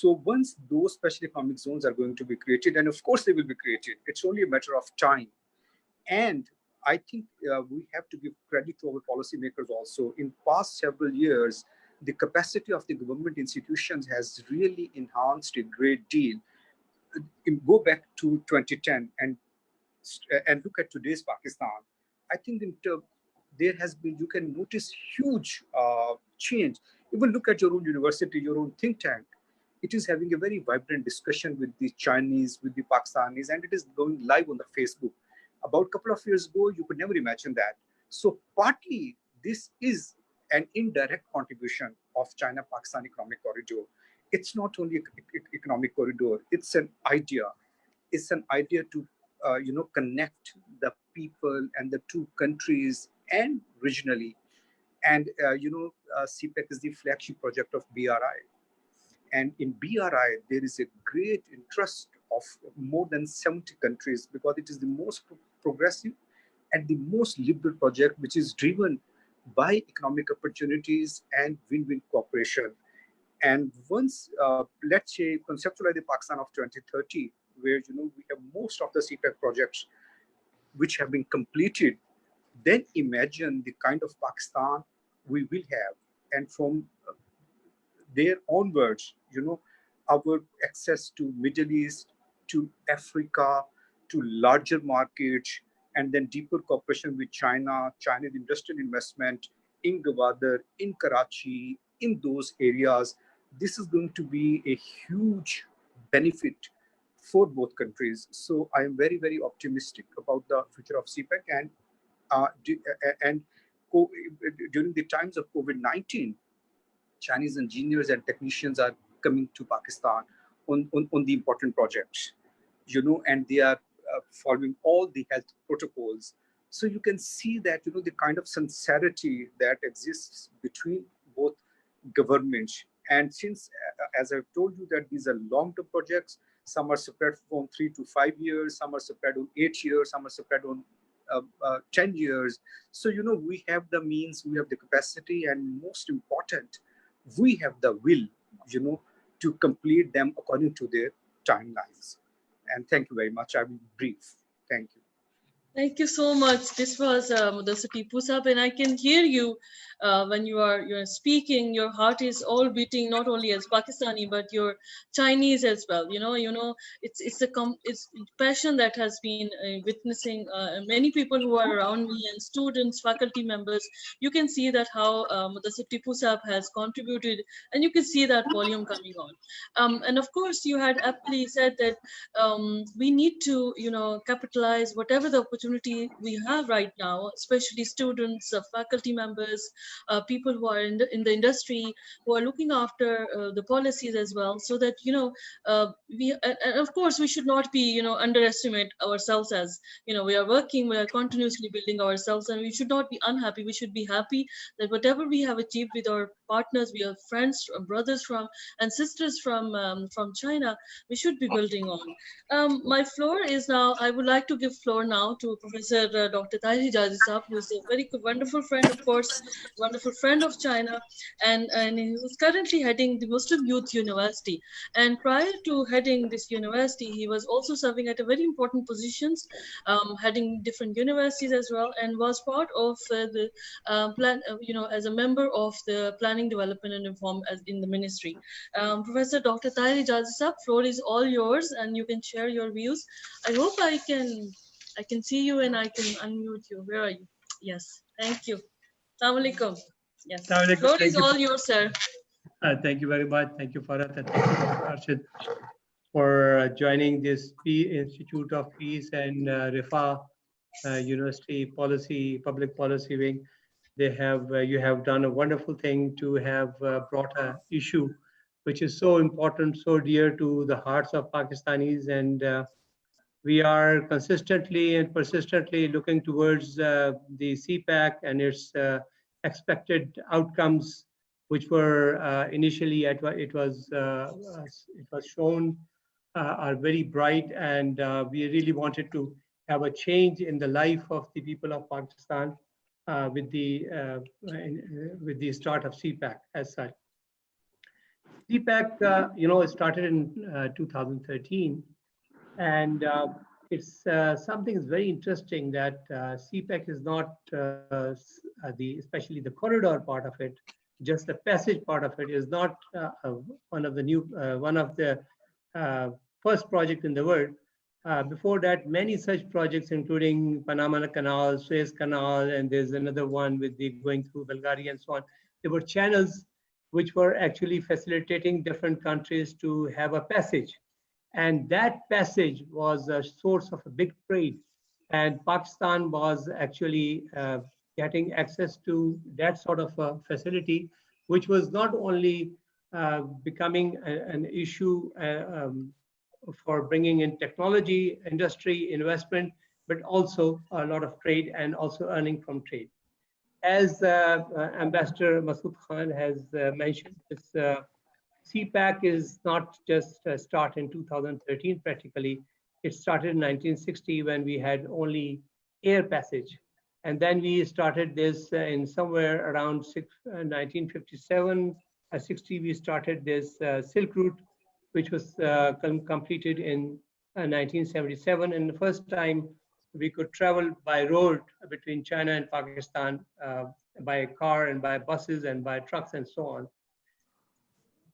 So once those special economic zones are going to be created, and of course they will be created, it's only a matter of time. And I think we have to give credit to our policymakers also. In past several years, the capacity of the government institutions has really enhanced a great deal. Go back to 2010 and look at today's Pakistan. I think there has been, you can notice huge change. Even look at your own university, your own think tank. It is having a very vibrant discussion with the Chinese, with the Pakistanis, and it is going live on the Facebook. About a couple of years ago, you could never imagine that. So partly this is an indirect contribution of China-Pakistan economic corridor. It's not only economic corridor, it's an idea. It's an idea to connect the people and the two countries and regionally. And CPEC is the flagship project of BRI. And in BRI, there is a great interest of more than 70 countries because it is the most progressive and the most liberal project, which is driven by economic opportunities and win-win cooperation. And once, let's say, conceptualize the Pakistan of 2030, where we have most of the CPEC projects which have been completed, then imagine the kind of Pakistan we will have. And from there onwards, our access to Middle East, to Africa, to larger markets, and then deeper cooperation with China, China's industrial investment in Gwadar, in Karachi, in those areas. This is going to be a huge benefit for both countries. So I am very, very optimistic about the future of CPEC. And during the times of COVID-19, Chinese engineers and technicians are coming to Pakistan on the important projects, and they are following all the health protocols. So you can see that, the kind of sincerity that exists between both governments. And since, as I've told you, that these are long-term projects, some are spread from 3 to 5 years, some are spread on 8 years, some are spread on 10 years. So, we have the means, we have the capacity, and most important, we have the will, to complete them according to their timelines. And thank you very much. I will be brief. Thank you. Thank you so much. This was Mudassir Tipu Sahab, and I can hear you when you're speaking. Your heart is all beating, not only as Pakistani but you're Chinese as well. It's passion that has been witnessing many people who are around me and students, faculty members. You can see that how Mudassir Tipu Sahab has contributed, and you can see that volume coming on. And of course, you had aptly said that we need to capitalize whatever the opportunity we have right now, especially students, faculty members, people who are in the industry, who are looking after the policies as well, so that and of course we should not be underestimate ourselves, as we are working, we are continuously building ourselves, and we should not be unhappy. We should be happy that whatever we have achieved with our partners, we have friends, brothers from and sisters from China, we should be building on. My floor is now, I would like to give floor now to Professor Dr. Tahir Hijazi Sahab, who is a very wonderful friend, of course, wonderful friend of China, and he is currently heading the Muslim Youth University. And prior to heading this university, he was also serving at a very important positions, heading different universities as well, and was part of the plan, as a member of the Planning, Development and Reform as in the ministry. Professor Dr. Tahir Hijazi Sahab, floor is all yours, and you can share your views. I hope I can see you and I can unmute you. Where are you? Yes, thank you. Assalamu alaikum. Yes, floor is all yours, sir. Thank you very much. Thank you, Farhat, and thank you, Dr. Arshid, for joining this Institute of Peace and Riphah University Public Policy Wing. You have done a wonderful thing to have brought an issue which is so important, so dear to the hearts of Pakistanis, and we are consistently and persistently looking towards the CPAC and its expected outcomes, which were initially it was shown are very bright, and we really wanted to have a change in the life of the people of Pakistan with the start of CPAC as such. CPEC, started in 2013, and it's something is very interesting that CPEC is not especially the corridor part of it, just the passage part of it is not one of the first project in the world. Before that, many such projects, including Panama Canal, Suez Canal, and there's another one with the going through Bulgaria and so on. There were channels which were actually facilitating different countries to have a passage. And that passage was a source of a big trade. And Pakistan was actually getting access to that sort of a facility, which was not only becoming an issue for bringing in technology, industry, investment, but also a lot of trade and also earning from trade. As Ambassador Masood Khan has mentioned, this Cpac is not just start in 2013 practically. It started in 1960 when we had only air passage. And then we started this in somewhere around 1957, 60, we started this Silk Route, which was completed in 1977. And the first time we could travel by road between China and Pakistan by car and by buses and by trucks and so on.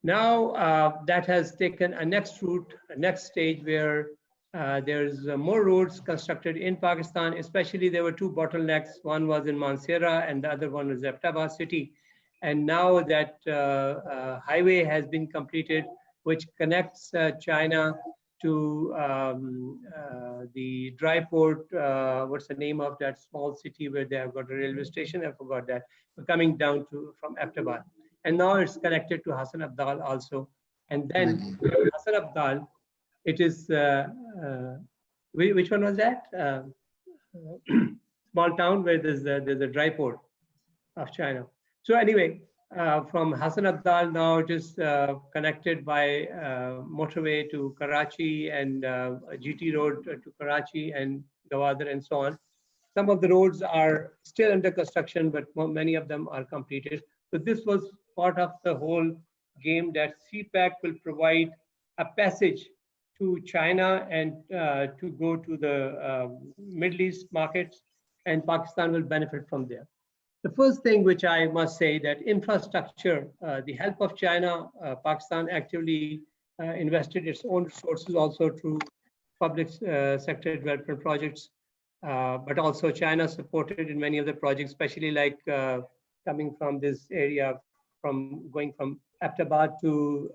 Now that has taken a next route, a next stage where there's more roads constructed in Pakistan. Especially there were two bottlenecks. One was in Mansehra and the other one was Abbottabad city. And now that highway has been completed, which connects China to the dry port, what's the name of that small city where they have got a railway station? I forgot that. Coming down from Abbottabad. And now it's connected to Hassan Abdal also. And then Hassan Abdal, it is, which one was that? Small town where there's a dry port of China. So anyway, from Hassan Abdal now it is connected by motorway to Karachi and GT road to Karachi and Gwadar and so on. Some of the roads are still under construction, but many of them are completed. So this was part of the whole game that Cpac will provide a passage to China and to go to the Middle East markets, and Pakistan will benefit from there. The first thing which I must say that infrastructure, the help of China, Pakistan actively invested its own resources also through public sector development projects, but also China supported in many of the projects, especially like coming from this area, going from Abbottabad to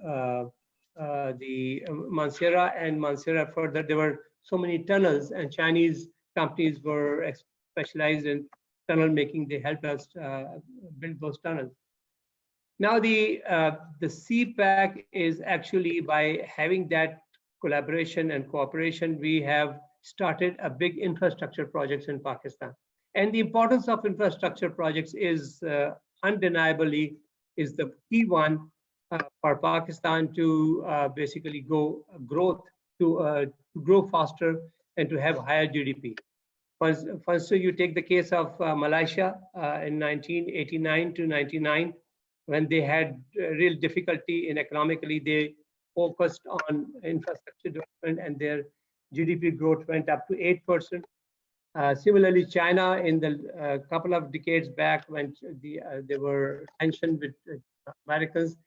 the Mansehra and Mansehra further. There were so many tunnels, and Chinese companies were specialized in tunnel making. They helped us build those tunnels. Now the Cpac is actually, by having that collaboration and cooperation, we have started a big infrastructure projects in Pakistan. And the importance of infrastructure projects is undeniably is the key one for Pakistan to basically grow faster and to have higher GDP. First, so you take the case of Malaysia in 1989 to 99, when they had real difficulty in economically, they focused on infrastructure development and their GDP growth went up to 8%. Similarly, China in the couple of decades back, when they were tension with Americans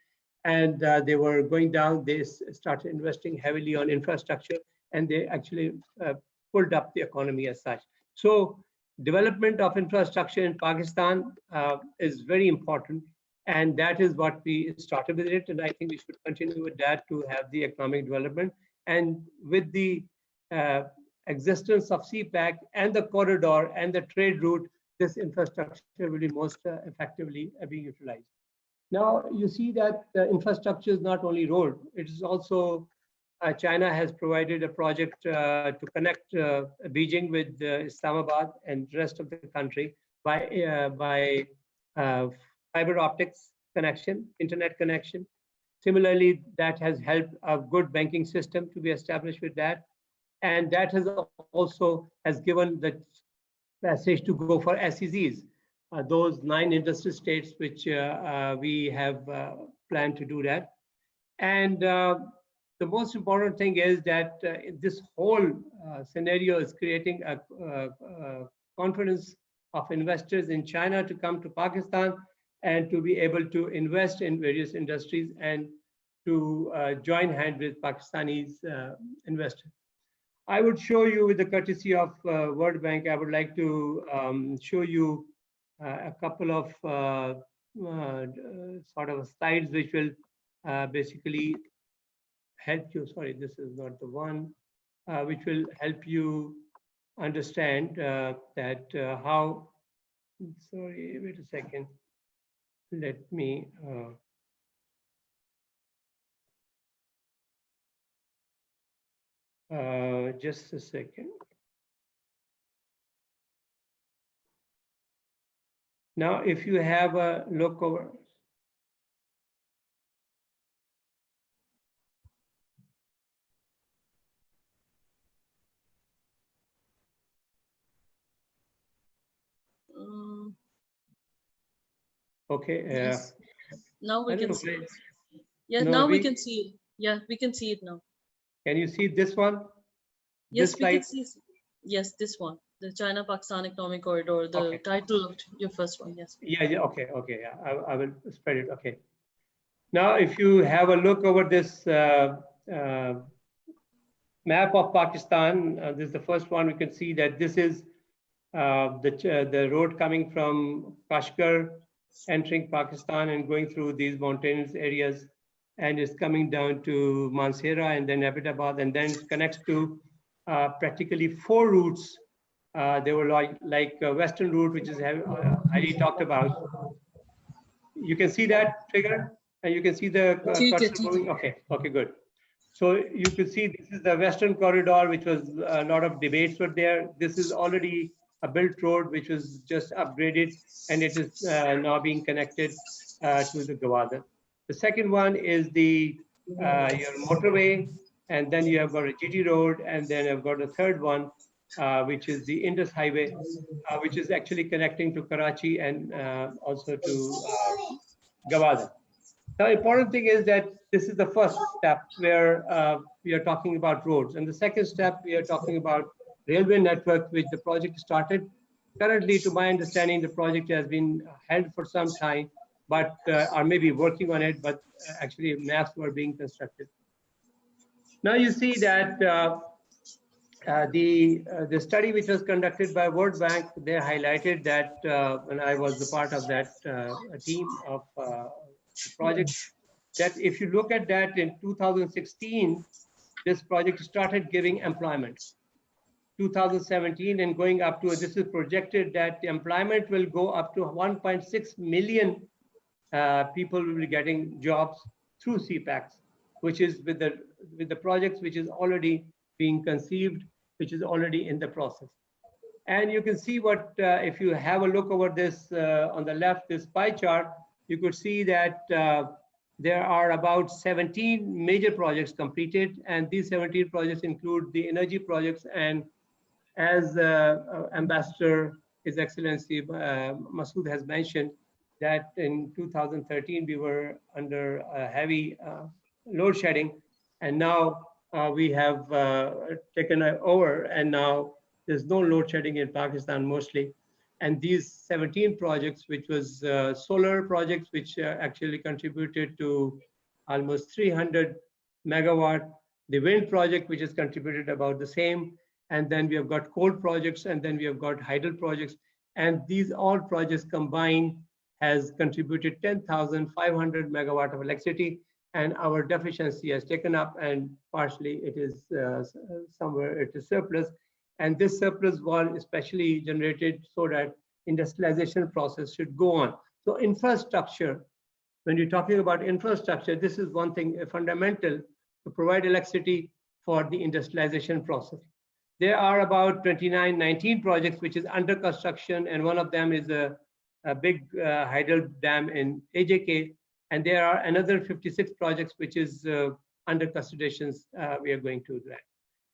and they were going down, they started investing heavily on infrastructure, and they actually pulled up the economy as such. So development of infrastructure in Pakistan is very important, and that is what we started with it, and I think we should continue with that to have the economic development. And with the existence of Cpac and the corridor and the trade route, this infrastructure will be most effectively being utilized. Now you see that the infrastructure is not only road, it is also China has provided a project to connect Beijing with Islamabad and the rest of the country by fiber optics connection, internet connection. Similarly, that has helped a good banking system to be established with that. And that has also given the passage to go for SEZs, those 9 industrial states which we have planned to do that. And the most important thing is that this whole scenario is creating a confidence of investors in China to come to Pakistan and to be able to invest in various industries and to join hand with Pakistanis investors. I would show you, with the courtesy of World Bank, I would like to show you a couple of sort of slides which will basically help you. Sorry, this is not the one, which will help you understand that how. Sorry, wait a second. Let me. Just a second. Now, if you have a look over. Okay. Yes. Now we can see it. Yeah, No, now we can see it. Yeah, we can see it now. Can you see this one? Yes, This we can slide? see. Yes, this one, the China-Pakistan Economic Corridor, the Okay. title of your first one. Yes. Yeah. Okay. Yeah. I will spread it. Okay. Now, if you have a look over this map of Pakistan, this is the first one. We can see that this is the road coming from Kashgar, entering Pakistan and going through these mountainous areas, and it's coming down to Mansehra and then Abbottabad, and then it connects to practically 4 routes. They were like Western route, which is highly talked about. You can see that figure, and you can see the cursor moving. Okay, good. So you could see this is the Western corridor, which was a lot of debates were there. This is already a built road, which was just upgraded, and it is now being connected to the Gwadar. The second one is the your motorway, and then you have got a GT road, and then I've got a third one, which is the Indus Highway, which is actually connecting to Karachi and also to Gwadar. The important thing is that this is the first step where we are talking about roads. And the second step, we are talking about railway network, which the project started. Currently, to my understanding, the project has been held for some time, but are maybe working on it, but actually maps were being constructed. Now you see that the study which was conducted by World Bank, they highlighted that when I was the part of that team of the project, that if you look at that in 2016, this project started giving employment. 2017 and going up to, this is projected that the employment will go up to 1.6 million people will be getting jobs through Cpacs, which is with the projects which is already being conceived, which is already in the process. And you can see what, if you have a look over this on the left, this pie chart, you could see that there are about 17 major projects completed, and these 17 projects include the energy projects. And as Ambassador, His Excellency Masood has mentioned, that in 2013 we were under heavy load shedding, and now we have taken over, and now there's no load shedding in Pakistan mostly. And these 17 projects, which was solar projects, which actually contributed to almost 300 megawatt, the wind project, which has contributed about the same, and then we have got coal projects, and then we have got hydel projects, and these all projects combined has contributed 10,500 megawatt of electricity, and our deficiency has taken up, and partially it is somewhere it is surplus. And this surplus was especially generated so that industrialization process should go on. So infrastructure, when you're talking about infrastructure, this is one thing fundamental to provide electricity for the industrialization process. There are about 19 projects which is under construction, and one of them is a big hydel dam in AJK, and there are another 56 projects which is under considerations we are going to do that.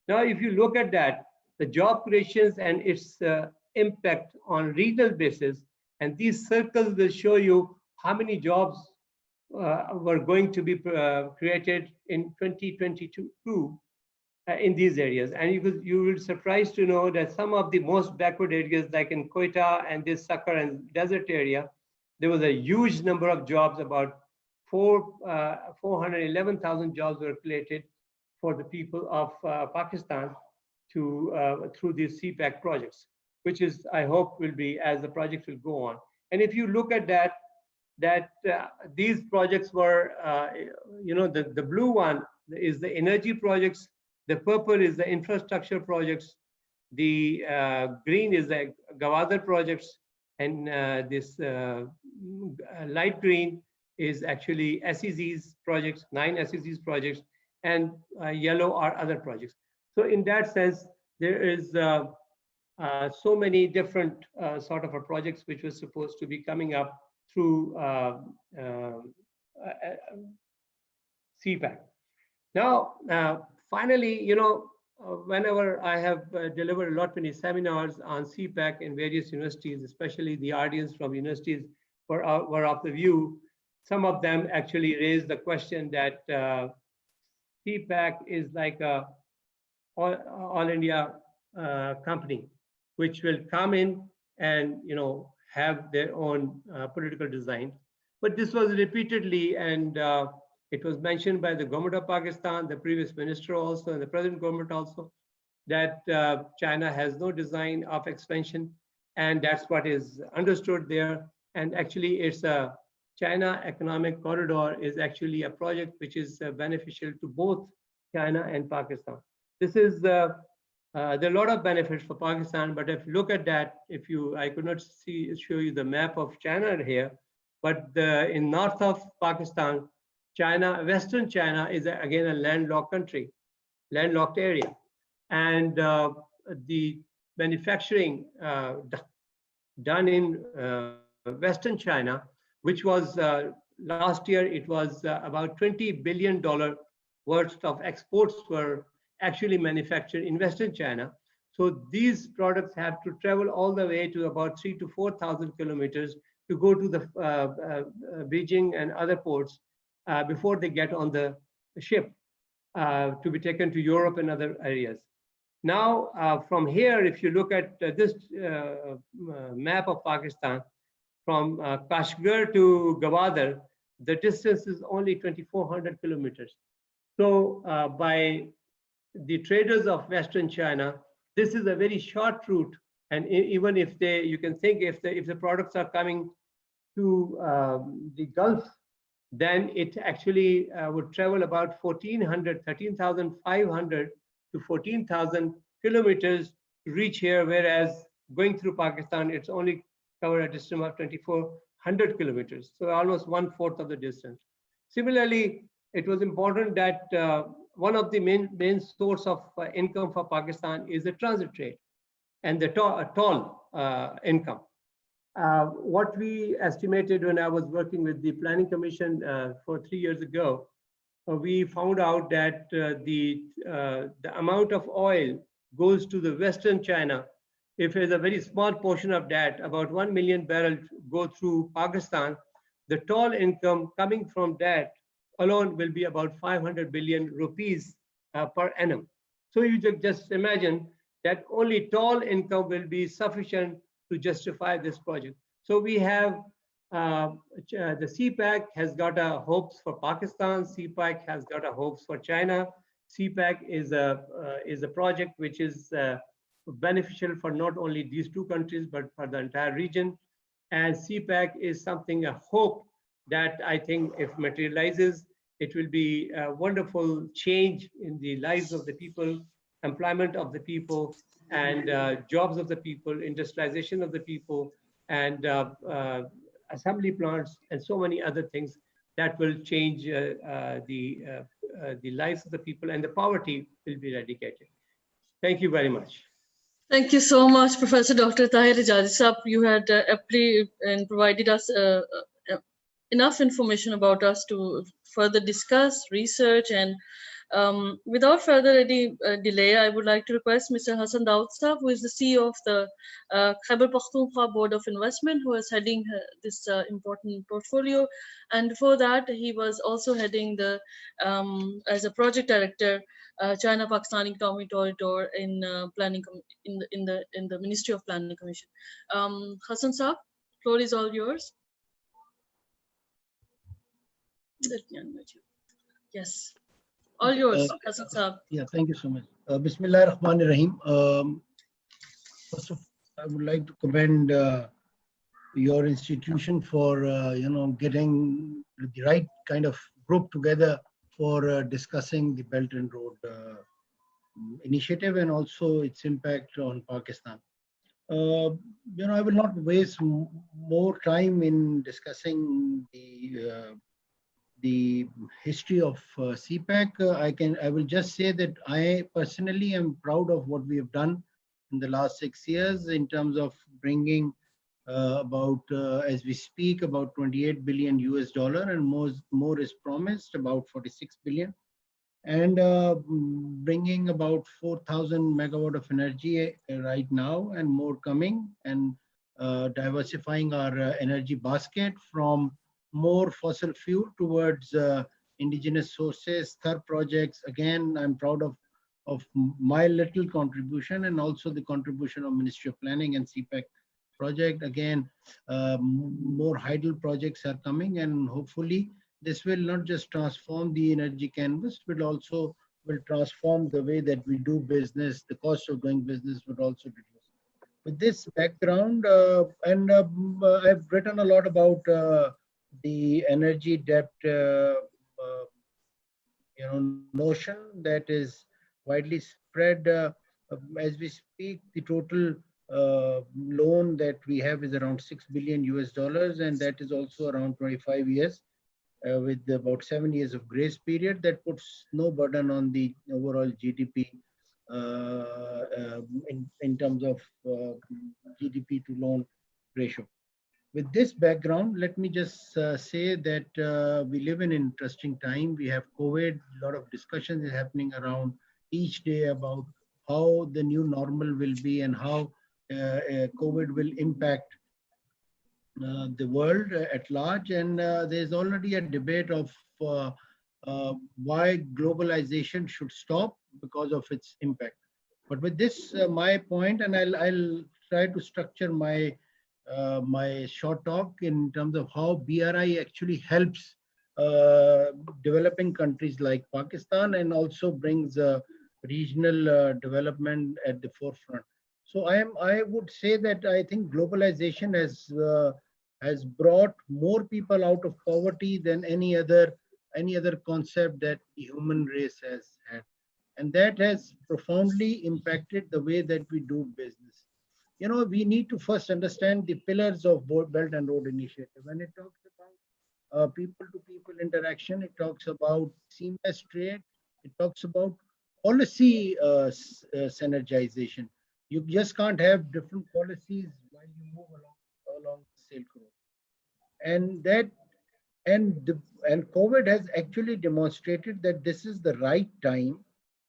Now, if you look at that, the job creations and its impact on regional basis, and these circles will show you how many jobs were going to be created in 2022 in these areas. And you will be surprised to know that some of the most backward areas, like in Quetta and this Sakar and desert area, there was a huge number of jobs, about 411,000 jobs were created for the people of Pakistan through these CPEC projects, which is, I hope, will be as the projects will go on. And if you look at that these projects were, the blue one is the energy projects, the purple is the infrastructure projects, the green is the Gwadar projects, and this light green is actually SEZ's projects, 9 SEZ's projects, and yellow are other projects. So in that sense, there is so many different sort of projects which were supposed to be coming up through CPAC. Now, finally, whenever I have delivered a lot many seminars on CPAC in various universities, especially the audience from universities were of the view, some of them actually raised the question that CPAC is like a all India company, which will come in and have their own political design. But this was repeatedly, and it was mentioned by the government of Pakistan, the previous minister also, and the present government also, that China has no design of expansion, and that's what is understood there. And actually, it's a China Economic Corridor is actually a project which is beneficial to both China and Pakistan. This is there are a lot of benefits for Pakistan, but if you look at that, I could not show you the map of China here, but in north of Pakistan, China, Western China is again a landlocked country, landlocked area, and the manufacturing done in Western China, which was last year, it was about $20 billion worth of exports were actually manufactured in Western China. So these products have to travel all the way to about 3,000 to 4,000 kilometers to go to the Beijing and other ports before they get on the ship to be taken to Europe and other areas. Now, from here, if you look at this map of Pakistan, from Kashgar to Gwadar, the distance is only 2,400 kilometers. So by the traders of Western China, this is a very short route. And even if you can think if the products are coming to the Gulf, then it actually would travel about 13,500 to 14,000 kilometers to reach here, whereas going through Pakistan, it's only covered a distance of 2,400 kilometers, so almost 1/4 of the distance. Similarly, it was important that one of the main source of income for Pakistan is the transit trade and the toll income. What we estimated when I was working with the Planning Commission for 3 years ago, we found out that the amount of oil goes to the Western China. If there's a very small portion of that, about 1 million barrels go through Pakistan, the toll income coming from that alone will be about 500 billion rupees per annum. So you just imagine that only toll income will be sufficient to justify this project. So we have the CPAC has got hopes for Pakistan. CPAC has got hopes for China. CPAC is a project which is beneficial for not only these two countries but for the entire region. And CPAC is something, a hope that I think if materializes, it will be a wonderful change in the lives of the people, employment of the people, and jobs of the people, industrialization of the people, and assembly plants, and so many other things that will change the lives of the people, and the poverty will be eradicated. Thank you very much. Thank you so much, Professor Dr. Tahir Ijadi Sahab. You had aptly and provided us enough information about us to further discuss, research, and Without further any delay, I would like to request Mr. Hassan Daud Sahab, who is the CEO of the Khyber Pakhtunkhwa Board of Investment, who is heading this important portfolio. And before that, he was also heading the as a project director, China-Pakistan Economic Corridor in planning in the Ministry of Planning Commission. Hassan Sahab, floor is all yours. Let me unmute you. Yes. All yours, Hassan Saab. Yeah, thank you so much. Bismillah ar-Rahman ar-Rahim. First of all, I would like to commend your institution for getting the right kind of group together for discussing the Belt and Road initiative and also its impact on Pakistan. I will not waste more time in discussing the history of Cpac. I will just say that I personally am proud of what we have done in the last 6 years in terms of bringing as we speak, about 28 billion US dollar, and more is promised, about 46 billion, and bringing about 4,000 megawatt of energy right now, and more coming, and diversifying our energy basket from more fossil fuel towards indigenous sources, third projects. Again, I'm proud of my little contribution and also the contribution of Ministry of Planning and CPEC project. Again, more hydel projects are coming, and hopefully this will not just transform the energy canvas, but also will transform the way that we do business. The cost of doing business would also reduce. With this background, I've written a lot about the energy debt notion that is widely spread. As we speak, the total loan that we have is around 6 billion US dollars, and that is also around 25 years with about 7 years of grace period. That puts no burden on the overall GDP in terms of GDP to loan ratio. With this background, let me just say that we live in an interesting time. We have COVID, a lot of discussions is happening around each day about how the new normal will be and how COVID will impact the world at large. And there's already a debate of why globalization should stop because of its impact. But with this, my point, and I'll try to structure my short talk in terms of how BRI actually helps developing countries like Pakistan and also brings regional development at the forefront. So I would say that I think globalization has brought more people out of poverty than any other concept that the human race has had, and that has profoundly impacted the way that we do business. We need to first understand the pillars of Belt and Road Initiative. When it talks about people-to-people interaction, it talks about seamless trade, it talks about policy synergization. You just can't have different policies while you move along the Silk Road. And COVID has actually demonstrated that this is the right time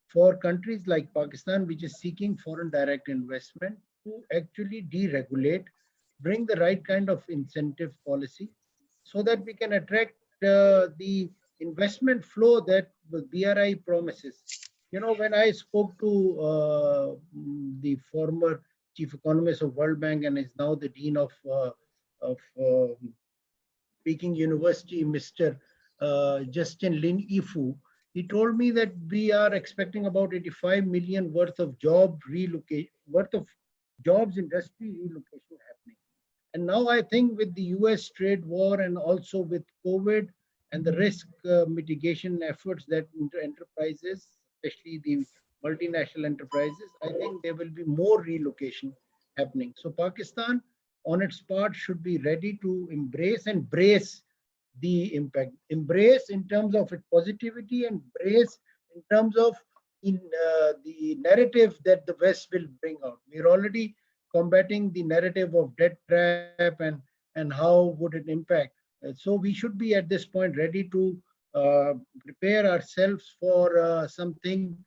for countries like Pakistan, which is seeking foreign direct investment, to actually deregulate, bring the right kind of incentive policy so that we can attract the investment flow that the BRI promises. When I spoke to the former chief economist of World Bank and is now the dean of Peking University, Mr. Justin Lin Ifu, he told me that we are expecting about 85 million worth of jobs industry relocation happening. And now I think with the US trade war and also with COVID and the risk mitigation efforts that enterprises, especially the multinational enterprises, I think there will be more relocation happening. So Pakistan on its part should be ready to embrace and brace the impact. Embrace in terms of its positivity and brace in terms of the narrative that the West will bring out. We're already combating the narrative of debt trap and how would it impact. So we should be at this point ready to prepare ourselves for something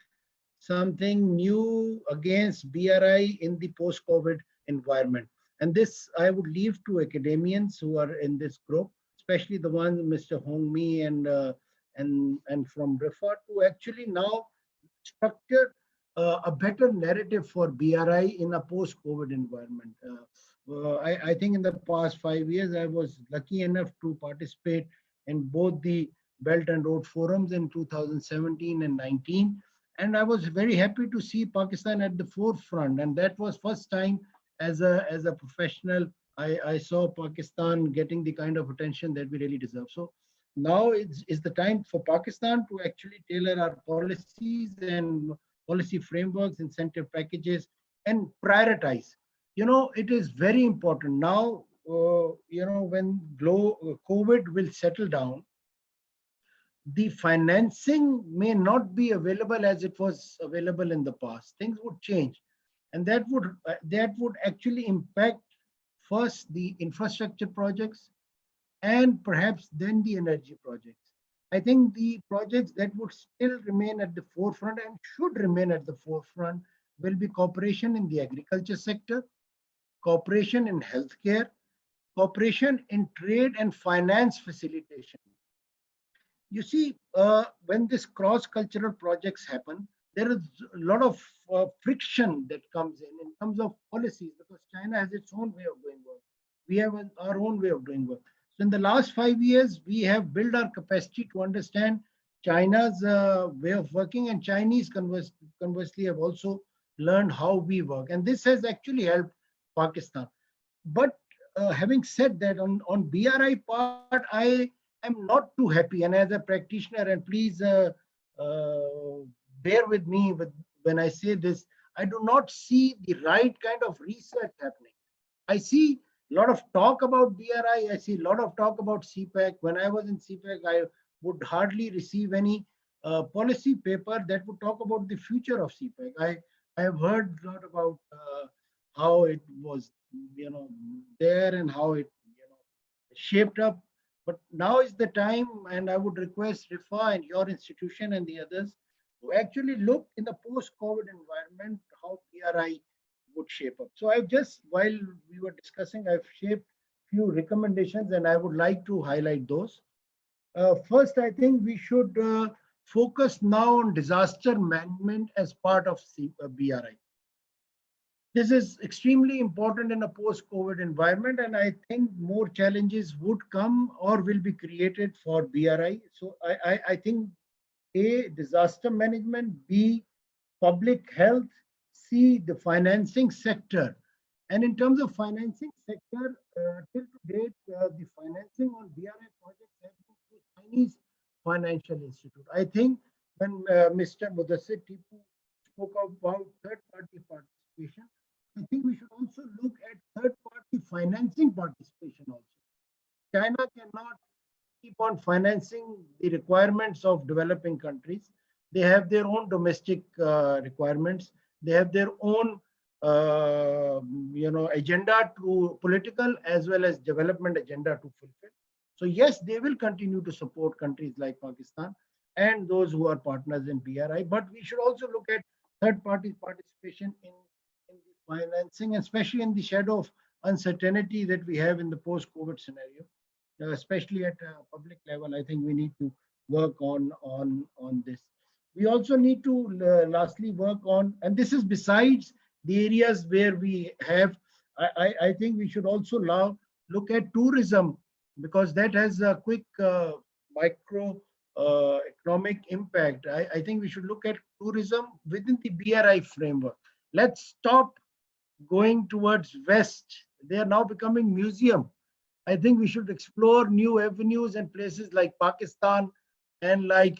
new against BRI in the post-COVID environment. And this I would leave to academians who are in this group, especially the ones Mr. Hongmi and from Riphah, to actually now structure a better narrative for BRI in a post-COVID environment. I think in the past 5 years, I was lucky enough to participate in both the Belt and Road Forums in 2017 and 19. And I was very happy to see Pakistan at the forefront. And that was first time as a professional, I saw Pakistan getting the kind of attention that we really deserve. So now it's the time for Pakistan to actually tailor our policies and policy frameworks, incentive packages, and prioritize. It is very important now, when COVID will settle down, the financing may not be available as it was available in the past. Things would change. And that would actually impact first the infrastructure projects and perhaps then the energy projects. I think the projects that would still remain at the forefront and should remain at the forefront will be cooperation in the agriculture sector, cooperation in healthcare, cooperation in trade and finance facilitation. You see, when this cross-cultural projects happen, there is a lot of friction that comes in terms of policies, because China has its own way of doing work. We have our own way of doing work. So in the last 5 years, we have built our capacity to understand China's way of working, and Chinese conversely have also learned how we work. And this has actually helped Pakistan. But having said that, on BRI part, I am not too happy. And as a practitioner, and please bear with me when I say this, I do not see the right kind of research happening. I see a lot of talk about BRI. I see a lot of talk about CPEC. When I was in CPEC, I would hardly receive any policy paper that would talk about the future of CPEC. I have heard a lot about how it was, there and how it, shaped up. But now is the time, and I would request Riphah and your institution and the others to actually look in the post-COVID environment how BRI would shape up. So I've just, while we were discussing, I've shaped few recommendations, and I would like to highlight those. First, I think we should focus now on disaster management as part of BRI. This is extremely important in a post-COVID environment, and I think more challenges would come or will be created for BRI. So I think A, disaster management, B, public health, C, the financing sector. And in terms of financing sector, till to date, the financing on BRI projects has been through Chinese financial institute. I think when Mr. Mudassir Tipu spoke about third-party participation, I think we should also look at third-party financing participation also. China cannot keep on financing the requirements of developing countries. They have their own domestic requirements. They have their own, agenda to political as well as development agenda to fulfill. So yes, they will continue to support countries like Pakistan and those who are partners in BRI. But we should also look at third-party participation in the financing, especially in the shadow of uncertainty that we have in the post-COVID scenario. Especially at a public level, I think we need to work on this. We also need to lastly work on, and this is besides the areas where we have, I think we should also now look at tourism, because that has a quick micro economic impact. I think we should look at tourism within the BRI framework. Let's stop going towards West. They are now becoming museum. I think we should explore new avenues and places like Pakistan and like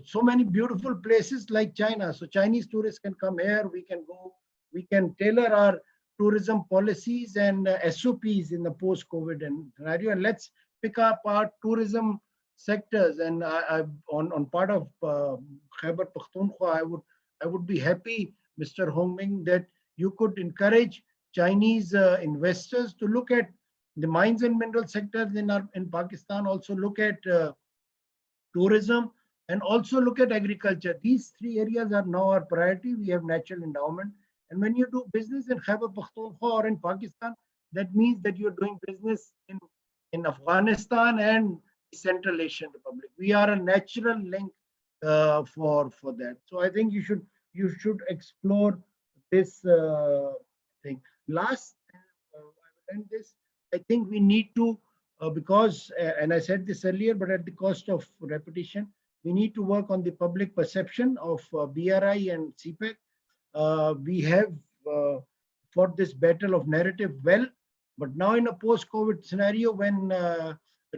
so many beautiful places like China. So Chinese tourists can come here, we can go, we can tailor our tourism policies and SOPs in the post-COVID scenario, and let's pick up our tourism sectors. And on part of Khyber Pakhtunkhwa, I would be happy, Mr. Hongming, that you could encourage Chinese investors to look at the mines and mineral sectors in Pakistan, also look at tourism, and also look at agriculture. These three areas are now our priority. We have natural endowment. And when you do business in Khyber Pakhtunkhwa or in Pakistan, that means that you're doing business in Afghanistan and Central Asian Republic. We are a natural link for that. So I think you should explore this thing. Last, I will end this. I think we need to because, and I said this earlier, but at the cost of repetition, we need to work on the public perception of BRI and CPEC. We have fought this battle of narrative well, but now in a post-COVID scenario when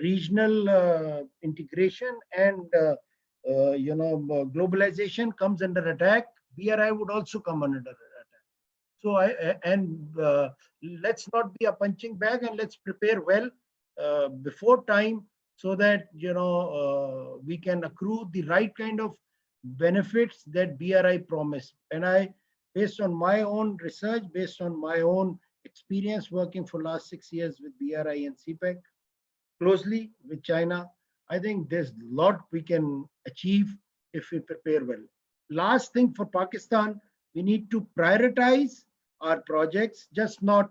regional integration and globalization comes under attack, BRI would also come under attack. So let's not be a punching bag, and let's prepare well before time, so that we can accrue the right kind of benefits that BRI promise. And based on my own research, based on my own experience working for last 6 years with BRI and CPEC, closely with China, I think there's a lot we can achieve if we prepare well. Last thing for Pakistan, we need to prioritize our projects, just not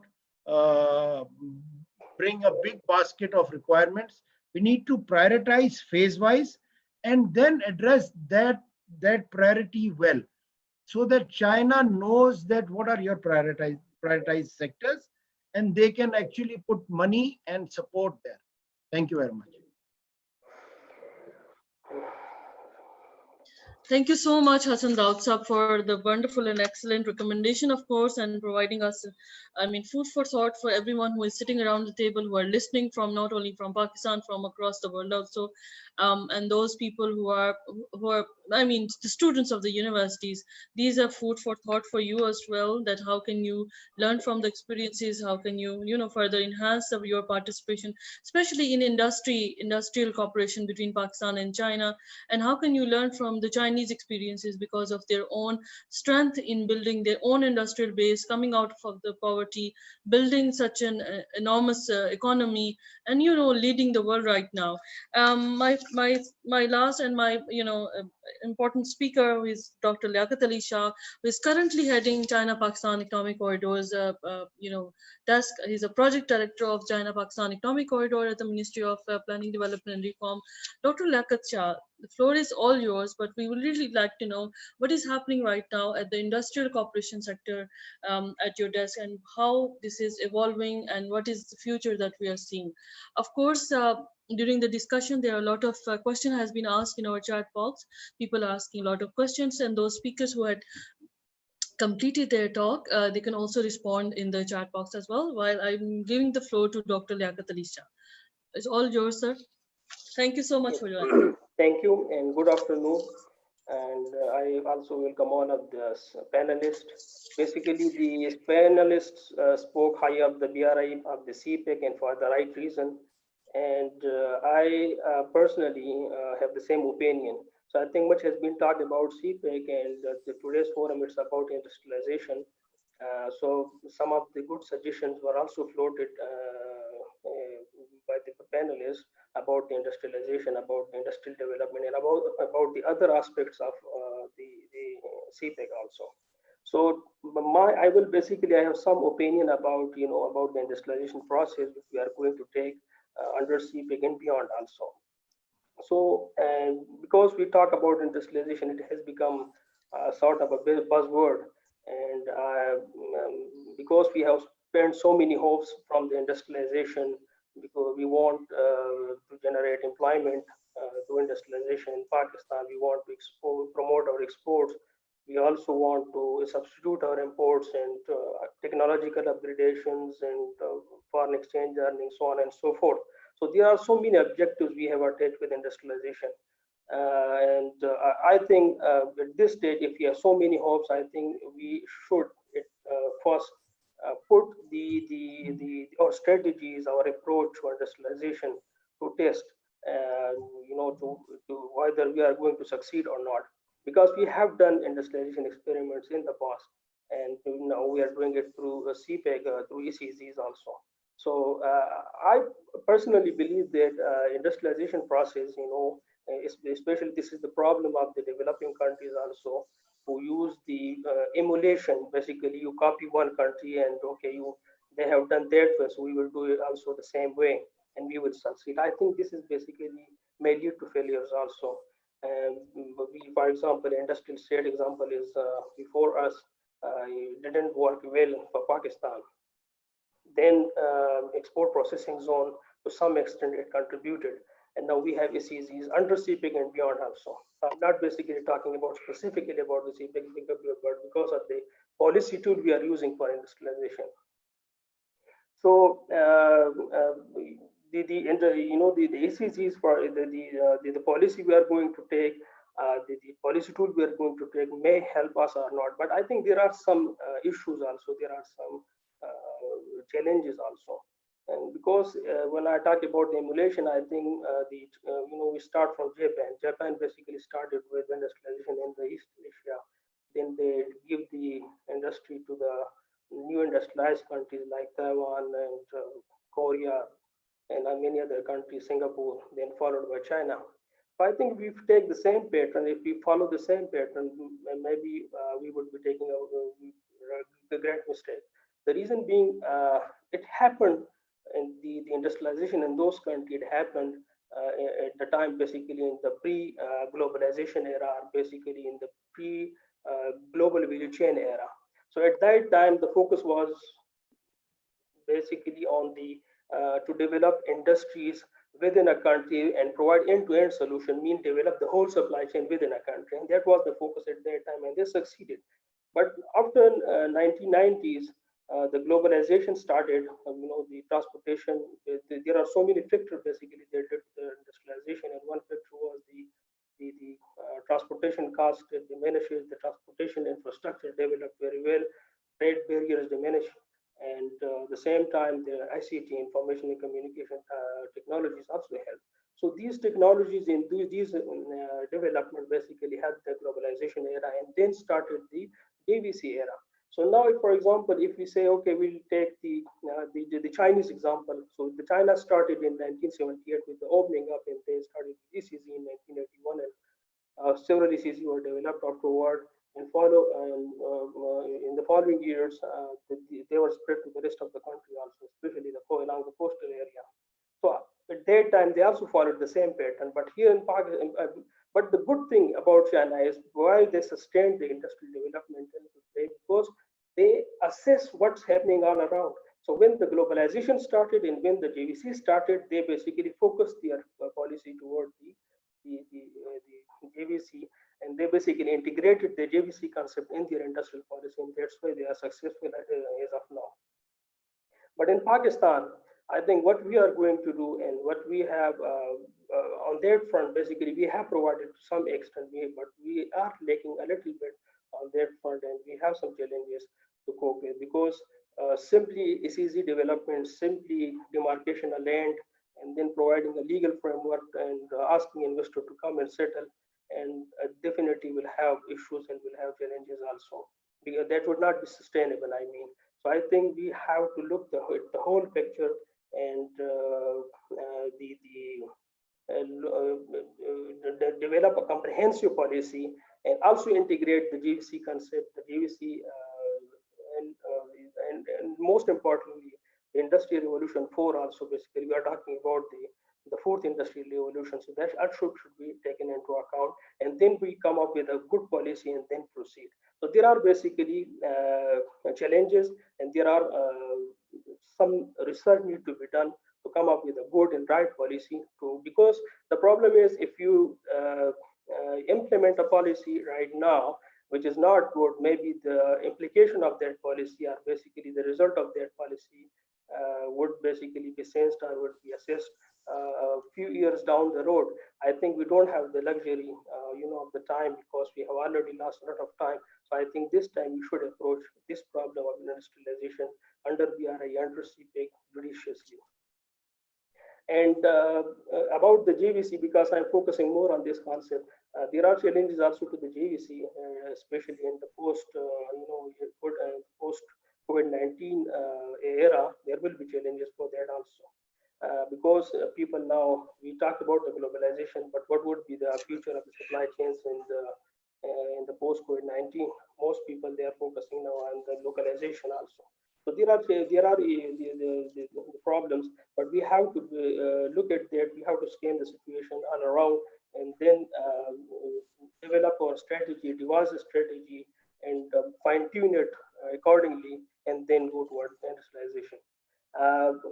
bring a big basket of requirements. We need to prioritize phase-wise and then address that priority well, so that China knows that what are your prioritized sectors, and they can actually put money and support there. Thank you very much. Thank you so much, Hassan Daud Saab, for the wonderful and excellent recommendation, of course, and providing us, food for thought for everyone who is sitting around the table, who are listening from not only from Pakistan, from across the world also, and those people who are, the students of the universities. These are food for thought for you as well. That how can you learn from the experiences? How can you, further enhance your participation, especially in industrial cooperation between Pakistan and China, and how can you learn from the Chinese experiences because of their own strength in building their own industrial base, coming out of the poverty, building such an enormous economy, and leading the world right now. My last and my important speaker, who is Dr. Liaquat Ali Shah, who is currently heading China-Pakistan Economic Corridors desk. He's a project director of China-Pakistan Economic Corridor at the Ministry of Planning, Development and Reform. Dr. Liaquat Shah, the floor is all yours, but we would really like to know what is happening right now at the industrial cooperation sector at your desk, and how this is evolving, and what is the future that we are seeing. Of course, during the discussion, there are a lot of questions has been asked in our chat box. People are asking a lot of questions, and those speakers who had completed their talk, they can also respond in the chat box as well, while I'm giving the floor to Dr. Liaquat Ali Shah. It's all yours, sir. Thank you so much for joining. Thank you and good afternoon. And I also welcome all of the panelists. Basically, the panelists spoke high up the BRI of the CPEC and for the right reason. And I personally have the same opinion. So I think much has been talked about CPEC, and today's forum is about industrialization. So some of the good suggestions were also floated by the panelists about the industrialization, about the industrial development, and about the other aspects of the CPEC also. So I have some opinion about about the industrialization process which we are going to take under CPEC and beyond also. So because we talk about industrialization, it has become sort of a buzzword, and because we have spent so many hopes from the industrialization, because we want to generate employment through industrialization in Pakistan. We want to promote our exports. We also want to substitute our imports and technological upgradations and foreign exchange earnings, so on and so forth. So there are so many objectives we have attached with industrialization. I think at this stage, if we have so many hopes, I think we should first put our strategies, our approach to industrialization to test, to whether we are going to succeed or not. Because we have done industrialization experiments in the past, and now we are doing it through CPEC, through ECZs also. So I personally believe that industrialization process, Especially this is the problem of the developing countries also, who use the emulation. Basically, you copy one country and okay, they have done that way, so we will do it also the same way, and we will succeed. I think this is basically may lead to failures also. For example, industrial state example is before us, it didn't work well for Pakistan. Then export processing zone, to some extent, it contributed. And now we have ECZs under CPEC and beyond also. I'm not basically talking about specifically about the CPEC, but because of the policy tool we are using for industrialization. So the ECZs for the policy we are going to take, the policy tool we are going to take may help us or not. But I think there are some issues also. There are some challenges also. And because when I talk about the emulation, I think we start from Japan. Japan basically started with industrialization in the East Asia. Then they give the industry to the new industrialized countries like Taiwan and Korea and many other countries, Singapore, then followed by China. So I think if we take the same pattern, if we follow the same pattern, maybe we would be taking a great mistake. The reason being, it happened in the industrialization in those countries. It happened at the time, basically in the pre-globalization era, basically in the pre-global value chain era. So at that time, the focus was basically on the to develop industries within a country and provide end-to-end solution, mean develop the whole supply chain within a country. And that was the focus at that time, and they succeeded. But after 1990s, the globalization started. The transportation. There are so many factors basically that did the industrialization, and one factor was the transportation cost diminishes, the transportation infrastructure developed very well, trade barriers diminish, and the same time the ICT, information and communication technologies also help. So these technologies in these development basically had the globalization era, and then started the JVC era. So now, if, for example, if we say, okay, we'll take the Chinese example. So the China started in 1978 with the opening up, and they started ECZ in 1981, and several ECZ were developed afterward, and in the following years, they were spread to the rest of the country also, especially along the coastal area. So at that time, they also followed the same pattern. But here in Pakistan, but the good thing about China is why they sustained the industrial development because they assess what's happening all around. So when the globalization started and when the JVC started, they basically focused their policy toward the JVC, and they basically integrated the JVC concept in their industrial policy, and that's why they are successful as of now. But in Pakistan, I think what we are going to do and what we have on that front, basically, we have provided to some extent, but we are lacking a little bit on that front, and we have some challenges to cope with, because simply ECZ development, simply demarcation of land, and then providing a legal framework and asking investor to come and settle, and definitely will have issues and will have challenges also, because that would not be sustainable, I mean. So I think we have to look at the whole picture and develop a comprehensive policy, and also integrate the GVC concept, the GVC, and most importantly, the Industrial Revolution 4 also. Basically, we are talking about the fourth industrial revolution. So that should be taken into account, and then we come up with a good policy and then proceed. So there are basically challenges, and there are some research need to be done to come up with a good and right policy. Because the problem is, if you implement a policy right now which is not good, maybe the implication of that policy, or basically the result of that policy, would basically be sensed or would be assessed a few years down the road. I think we don't have the luxury, of the time, because we have already lost a lot of time. So I think this time we should approach this problem of industrialization under BRI, under CPEC, judiciously. And about the JVC, because I'm focusing more on this concept, there are challenges also to the JVC, especially in the post COVID-19 era. There will be challenges for that also. because people now, we talk about the globalization, but what would be the future of the supply chains in the post-COVID-19? Most people, they are focusing now on the localization also. So there are the problems, but we have to look at that. We have to scan the situation all around, and then develop our strategy, devise a strategy, and fine-tune it accordingly, and then go towards industrialization.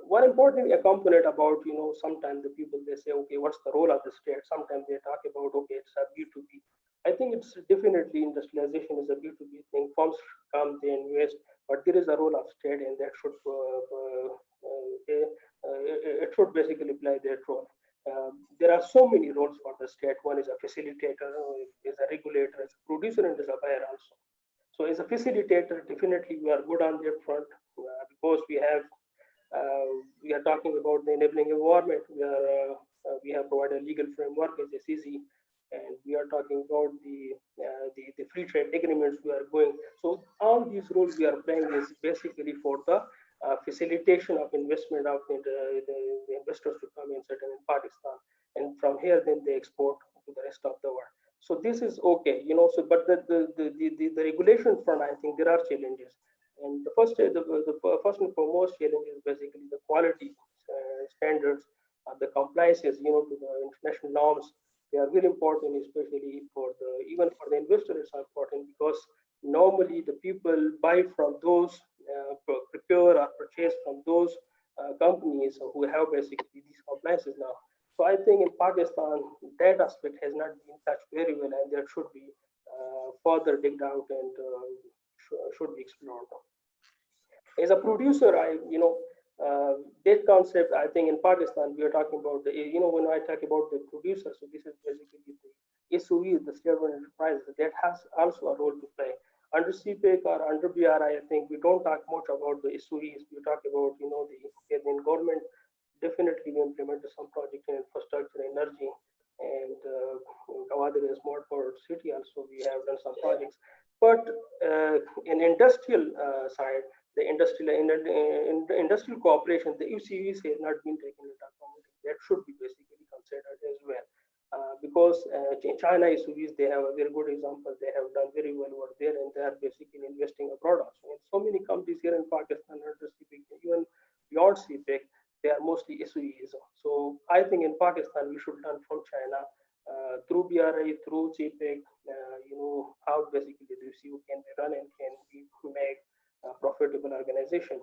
One important component about, sometimes the people, they say, okay, what's the role of the state? Sometimes they talk about, okay, it's a B2B. I think it's definitely industrialization is a B2B thing. Firms come, they invest, but there is a role of state, and that should it should basically play that role. There are so many roles for the state. One is a facilitator, is a regulator, is a producer, and is a buyer also. So as a facilitator, definitely we are good on that front, because we are talking about the enabling environment. We have provided a legal framework as SEC, and we are talking about the free trade agreements we are going. So all these roles we are playing is basically for the facilitation of investment of the investors to come in certain in Pakistan, and from here then they export to the rest of the world. So this is okay, So but the regulation front, I think there are challenges. And the first and foremost challenge is basically the quality standards, the compliances, to the international norms. They are very important, especially even for the investors are important, because normally the people buy from those, procure or purchase from those companies who have basically these compliances now. So I think in Pakistan, that aspect has not been touched very well, and there should be further digged out and should be explored. As a producer, that concept, I think in Pakistan, we are talking about when I talk about the producer, so this is basically the SOE, the state-owned enterprises, that has also a role to play. Under CPEC or under BRI, I think we don't talk much about the SOEs. We talk about, the government definitely we implemented some project in infrastructure, energy, and Gawadar is more for city also. We have done some projects, but in industrial side, the industrial cooperation, the UCVs has not been taken into account. That should be basically considered as well, because China SUVs, they have a very good example. They have done very well over there, and they are basically investing abroad also. And so many companies here in Pakistan are just even beyond CPEC, they are mostly SUVs. So I think in Pakistan, we should learn from China through BRI, through CPEC, how basically the SUV can be run and can be made a profitable organization.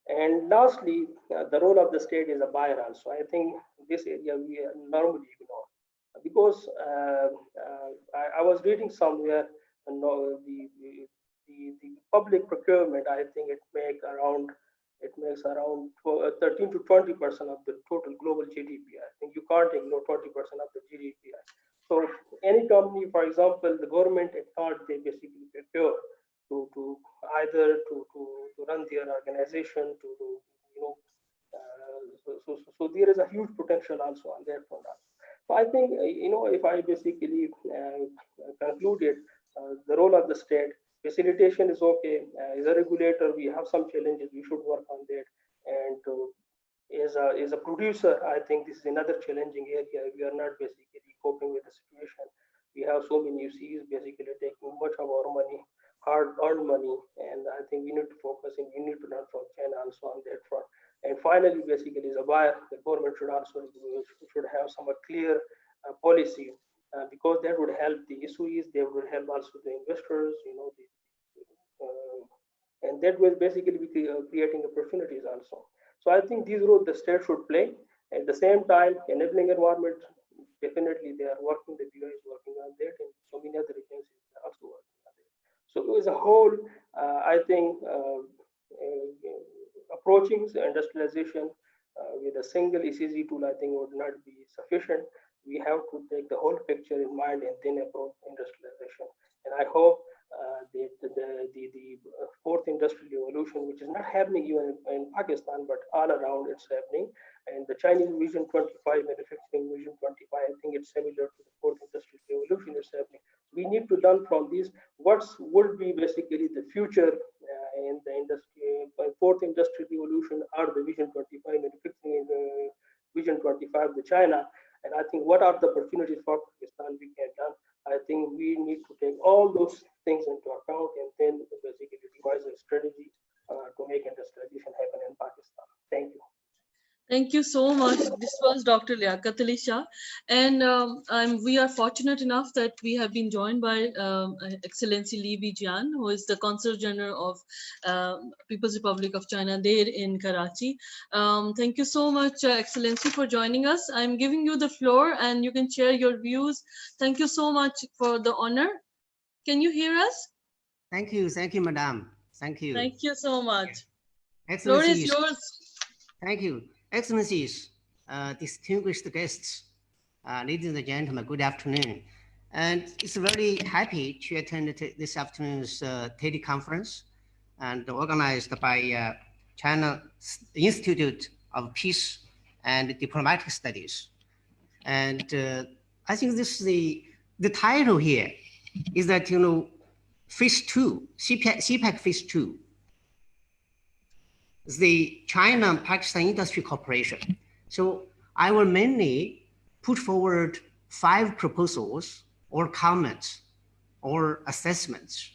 And lastly, the role of the state is a buyer also. I think this area we normally ignore, because I was reading somewhere, the public procurement, I think it makes around 13 to 20% of the total global GDP. I think you can't ignore 20% of the GDP. So any company, for example, the government at heart, they basically procure to either to run their organization, so there is a huge potential also on that front. So I think, if I basically concluded the role of the state, facilitation is okay. As a regulator, we have some challenges. We should work on that. And as a producer, I think this is another challenging area. We are not basically coping with the situation. We have so many UCs basically taking much of our money, hard-earned money, and I think we need to focus and we need to learn from China also on that front. And finally, basically, as a buyer, the government should also should have some clear policy. Because that would help the SOEs, they would help also the investors, and that will basically be creating opportunities also. So I think these roles the state should play. At the same time, enabling environment, definitely they are working, the BI is working on that, and so many other agencies are also working on that. So as a whole, I think approaching industrialization with a single ECG tool, I think would not be sufficient. We have to take the whole picture in mind and then approach industrialization. And I hope that the fourth industrial revolution, which is not happening even in Pakistan, but all around it's happening. And the Chinese Vision 25, manufacturing Vision 25, I think it's similar to the fourth industrial revolution is happening. We need to learn from these. What would be basically the future in the industry, fourth industrial revolution, or the Vision 25 manufacturing 2025 with China. And I think what are the opportunities for Pakistan we can done? I think we need to take all those things into account and then basically devise a strategy to make industrialization happen in Pakistan. Thank you. Thank you so much. This was Dr. Liaquat Ali Shah. And we are fortunate enough that we have been joined by Excellency Li Bijian, who is the Consul General of People's Republic of China there in Karachi. Thank you so much, Excellency, for joining us. I'm giving you the floor and you can share your views. Thank you so much for the honor. Can you hear us? Thank you, madam. Thank you. Thank you so much. Floor Excellencies, is yours. thank you. Excellencies, distinguished guests, ladies and gentlemen, good afternoon. And it's very happy to attend this afternoon's teleconference and organized by China Institute of Peace and Diplomatic Studies. And I think this is the title here is that, you know, Phase 2, CPEC Phase 2, the China-Pakistan Industry Cooperation. So I will mainly put forward 5 proposals or comments or assessments.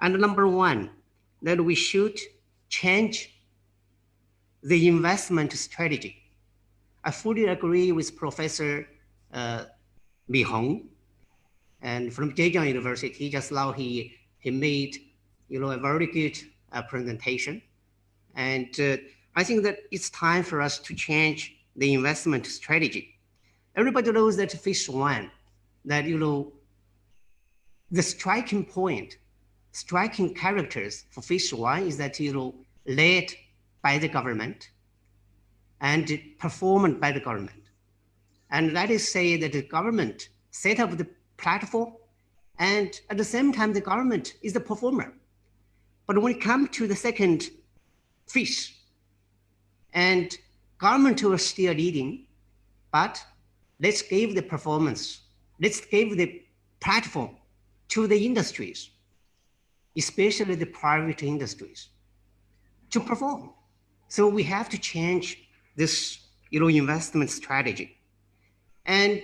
And number 1, that we should change the investment strategy. I fully agree with Professor Li Hong, and from Zhejiang University. Just now he made, you know, a very good presentation. And I think that it's time for us to change the investment strategy. Everybody knows that Phase 1, that, you know, the striking point, striking characters for Phase 1 is that, you know, led by the government and performed by the government. And that is say that the government set up the platform, and at the same time, the government is the performer. But when it comes to the second phase, and government was still leading, but let's give the performance, let's give the platform to the industries, especially the private industries, to perform. So we have to change this, you know, investment strategy. And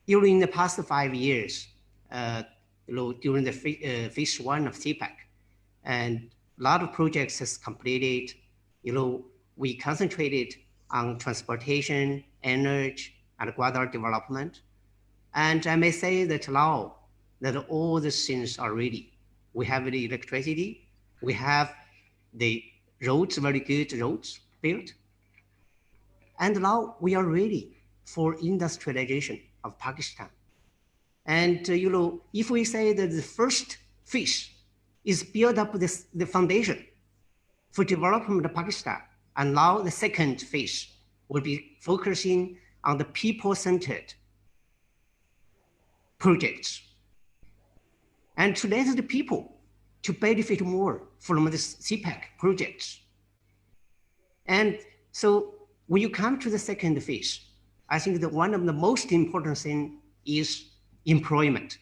during the past 5 years, you know, during the Phase 1 of Cpac, and a lot of projects has completed. You know, we concentrated on transportation, energy, and water development. And I may say that now that all these things are ready. We have the electricity, we have the roads, very good roads built. And now we are ready for industrialization of Pakistan. And, you know, if we say that the first phase is build up the foundation for development of Pakistan, and now the second phase will be focusing on the people-centered projects, and to let the people to benefit more from this CPEC projects. And so when you come to the second phase, I think that one of the most important thing is employment.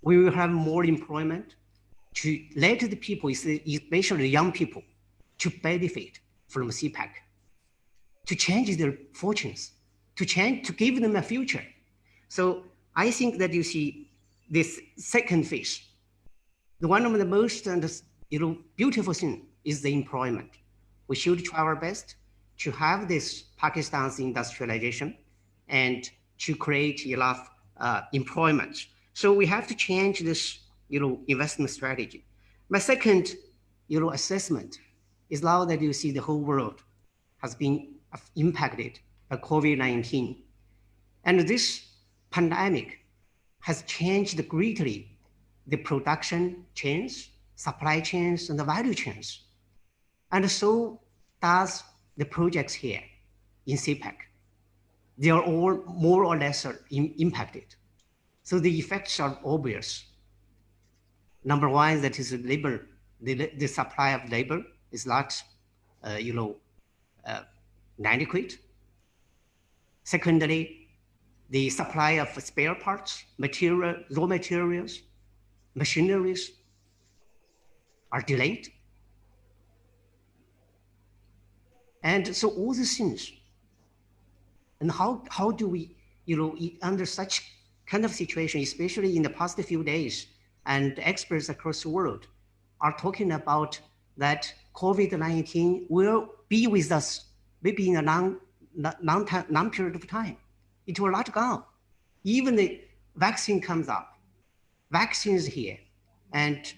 We will have more employment to let the people, especially young people, to benefit from CPEC, to change their fortunes, to give them a future. So I think that you see this second phase, one of the most beautiful thing is the employment. We should try our best to have this Pakistan's industrialization and to create enough employment. So we have to change this investment strategy. My second assessment is now that you see the whole world has been impacted by COVID-19. And this pandemic has changed greatly the production chains, supply chains, and the value chains. And so does the projects here in CPEC. They are all more or less impacted. So the effects are obvious. Number one, that is labor. The supply of labor is not, inadequate. Secondly, the supply of spare parts, raw materials, machineries are delayed. And so all these things And how do we, under such kind of situation, especially in the past few days, and experts across the world are talking about that COVID-19 will be with us maybe in a long period of time. It will not go. Even the vaccine comes up, vaccine is here, and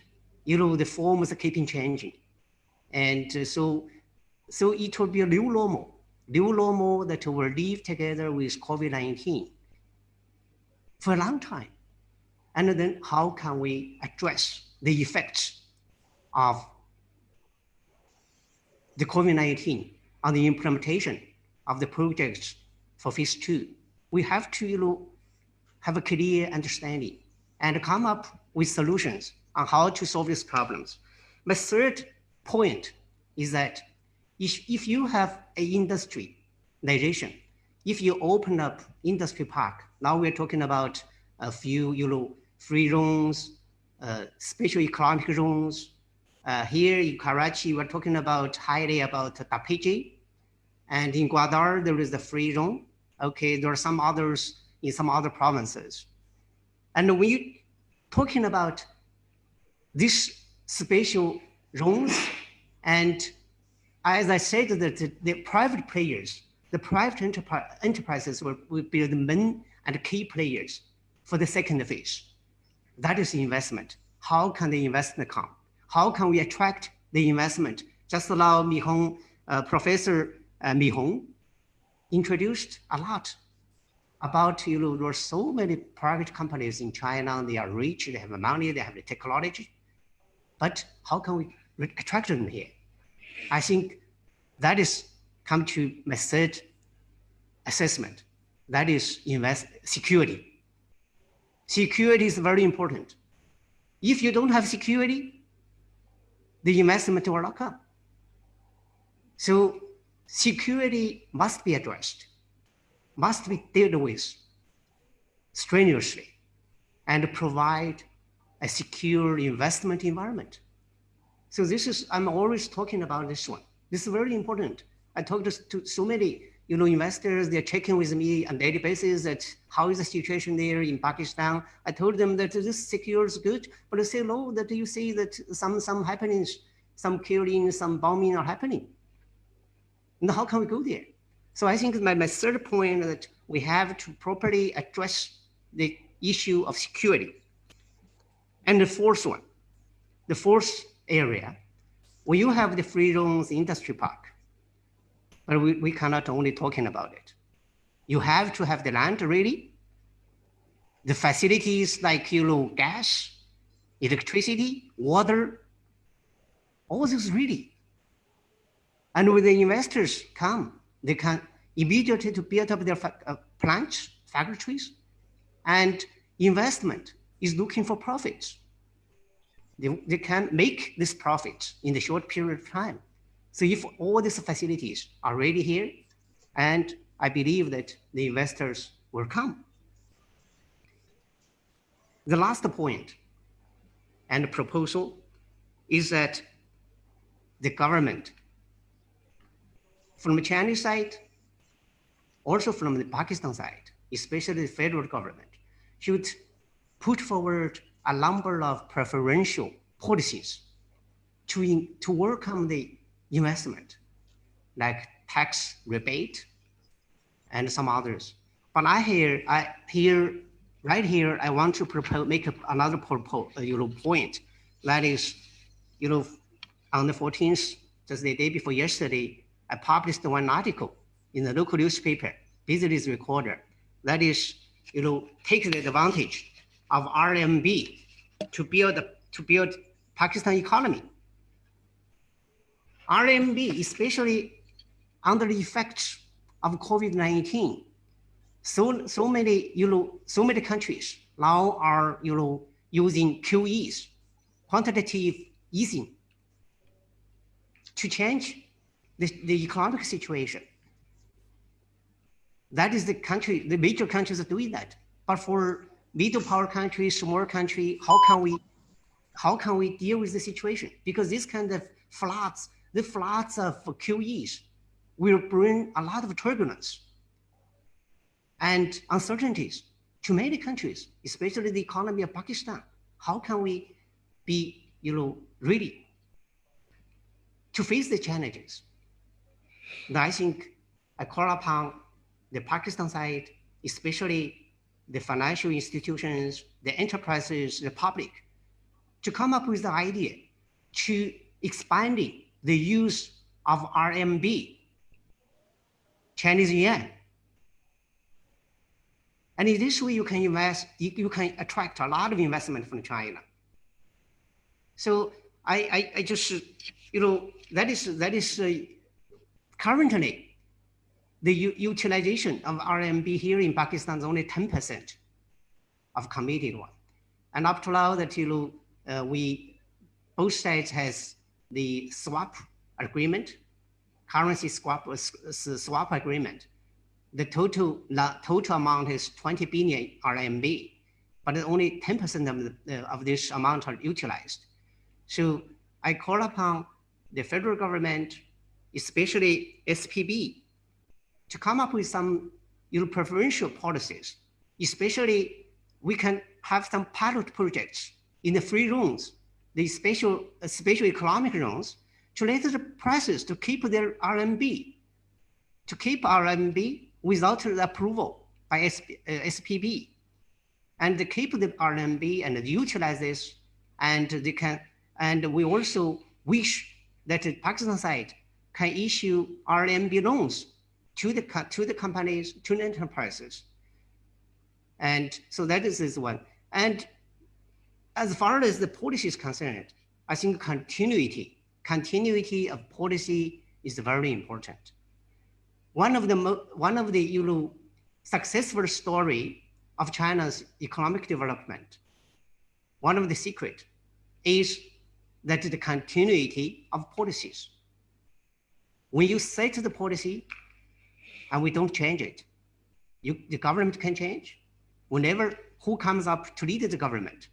the forms are keeping changing. And so it will be a new normal that will live together with COVID-19 for a long time. And then how can we address the effects of the COVID-19 on the implementation of the projects for phase 2? We have to have a clear understanding and come up with solutions on how to solve these problems. My third point is that if you have an industrialization, if you open up industry park, now we're talking about a few free zones, special economic zones. Here in Karachi, we're talking about highly about Tapiji, and in Gwadar there is the free zone. Okay, there are some others in some other provinces. And when you're talking about these special zones, and as I said, that the private players, the private enterprises will be the main and key players for the second phase. That is investment. How can the investment come? How can we attract the investment? Just allow Mi-Hong, Professor Mi-Hong introduced a lot about, there are so many private companies in China. They are rich, they have the money, they have the technology. But how can we attract them here? I think that is come to my third assessment. That is security. Security is very important. If you don't have security, the investment will not come. So security must be addressed, must be dealt with strenuously, and provide a secure investment environment. So this is, I'm always talking about this one. This is very important. I talked to so many investors, they're checking with me on a daily basis that how is the situation there in Pakistan. I told them that this secure is good, but they say, no, that you see that some happenings, some killing, some bombing are happening. And how can we go there? So I think my third point that we have to properly address the issue of security. And the fourth one, the fourth area, when you have the free zones industry park, but we cannot only talking about it. You have to have the land ready, the facilities like gas, electricity, water, all this ready. And when the investors come, they can immediately to build up their plants, factories, and investment is looking for profits. They can make this profit in the short period of time. So if all these facilities are ready here, and I believe that the investors will come. The last point and proposal is that the government, from the Chinese side, also from the Pakistan side, especially the federal government, should put forward a number of preferential policies to welcome the investment, like tax rebate and some others. But right here, I want to make another point. That is, on the 14th, just the day before yesterday, I published one article in the local newspaper, Business Recorder, that is, take the advantage of RMB to build Pakistan economy. RMB, especially under the effects of COVID-19, so many countries now are using QEs, quantitative easing, to change the economic situation. That is the major countries are doing that. But for middle power countries, small country, how can we deal with the situation? Because this kind of floods, the floods of QEs will bring a lot of turbulence. and uncertainties to many countries, especially the economy of Pakistan. How can we be, ready to face the challenges? And I think I call upon the Pakistan side, especially the financial institutions, the enterprises, the public, to come up with the idea to expanding the use of RMB, Chinese yuan. And in this way, you can invest, you can attract a lot of investment from China. So I just, that is currently the utilization of RMB here in Pakistan is only 10% of committed one. And up to now that, both sides has the swap agreement, currency swap agreement. The total amount is 20 billion RMB, but only 10% of this amount are utilized. So I call upon the federal government, especially SPB, to come up with some preferential policies. Especially, we can have some pilot projects in the free zones, the special economic zones, to let the prices to keep their RMB, without the approval by SPB, and to keep the RMB and utilize this, and they can. And we also wish that the Pakistan side can issue RMB loans to the companies, to the enterprises. And so that is this one. And as far as the policy is concerned, I think continuity of policy is very important. One of the successful story of China's economic development, one of the secret is that the continuity of policies. When you set the policy and we don't change it, the government can change. Whenever who comes up to lead the government,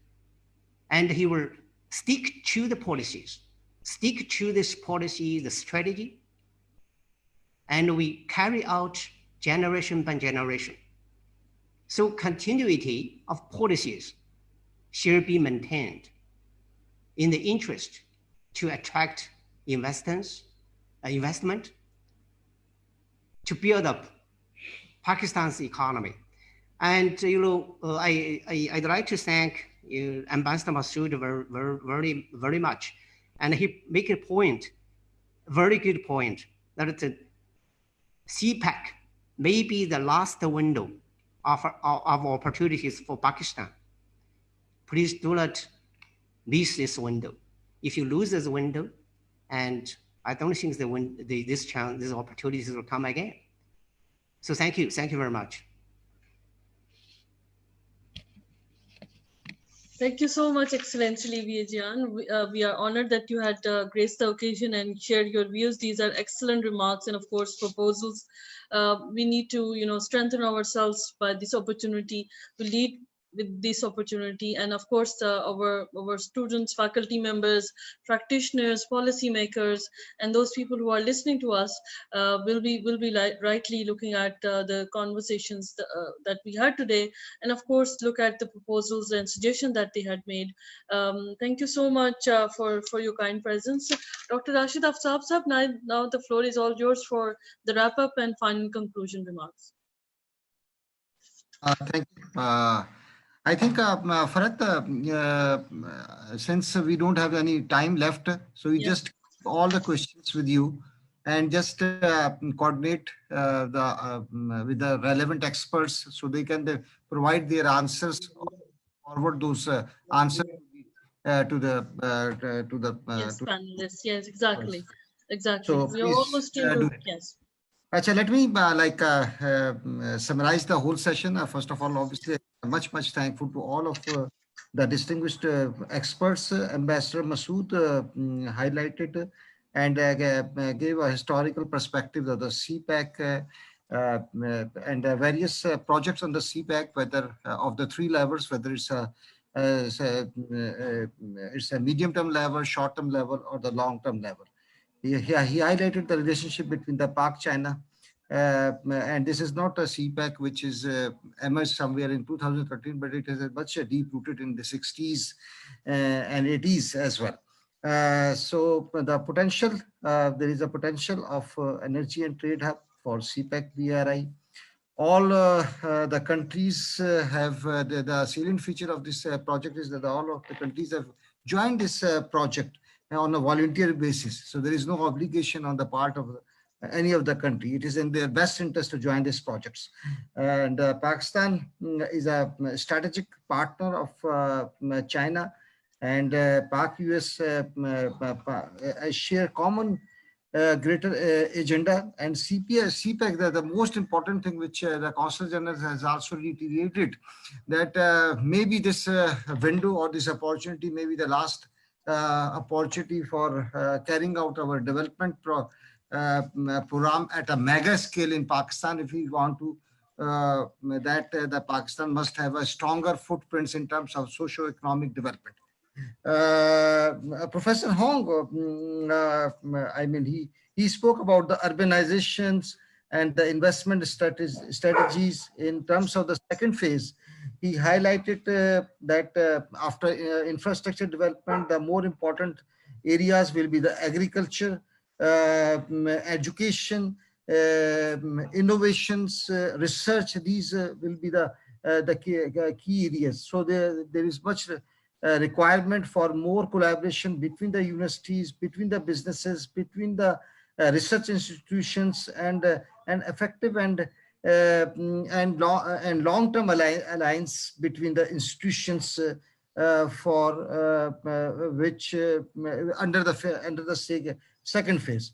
and he will stick to the policies, stick to this policy, the strategy, and we carry out generation by generation. So continuity of policies should be maintained in the interest to attract investment, to build up Pakistan's economy. And I'd like to thank Ambassador Masood very, very much. And he make a point, very good point, that the Cpac may be the last window of opportunities for Pakistan. Please do not miss this window. If you lose this window, and I don't think these opportunities will come again. So thank you very much. Thank you so much, Excellency Vijayan. We are honored that you had graced the occasion and shared your views. These are excellent remarks and, of course, proposals. We need to, strengthen ourselves by this opportunity to lead with this opportunity, and of course our students, faculty members, practitioners, policymakers, and those people who are listening to us will be rightly looking at the conversations that we had today, and of course look at the proposals and suggestions that they had made. Thank you so much for your kind presence. Dr. Rashid Afsab Sahab, now the floor is all yours for the wrap up and final conclusion remarks. Thank you. I think, Farhat, since we don't have any time left, so we just all the questions with you and just coordinate with the relevant experts so they can provide their answers, forward those answers to the panelists. Yes, exactly. So we are almost yes. Achha, let me summarize the whole session. First of all, obviously, much thankful to all of the distinguished experts. Ambassador Masood highlighted and gave a historical perspective of the Cpac and various projects on the Cpac, whether of the three levels, whether it's a medium-term level, short-term level, or the long-term level. He highlighted the relationship between the Pak-China And this is not a CPEC which is emerged somewhere in 2013, but it is a much deep rooted in the 60s and 80s as well. So the potential, there is a potential of energy and trade hub for CPEC BRI. All the countries have the salient feature of this project is that all of the countries have joined this project on a volunteer basis. So there is no obligation on the part of any of the country. It is in their best interest to join these projects. And Pakistan is a strategic partner of China, and Pak-US share common greater agenda, and CPEC, the most important thing which the Consul General has also reiterated, that maybe this window or this opportunity may be the last opportunity for carrying out our development program at a mega scale in Pakistan. If we want to the Pakistan must have a stronger footprints in terms of socio-economic development. Professor Hong, I mean, he spoke about the urbanizations and the investment strategies in terms of the second phase. He highlighted that after infrastructure development, the more important areas will be the agriculture, education, innovations, research. These will be the key areas. So there is much requirement for more collaboration between the universities, between the businesses, between the research institutions, and effective and long-term alliance between the institutions for which under the second phase.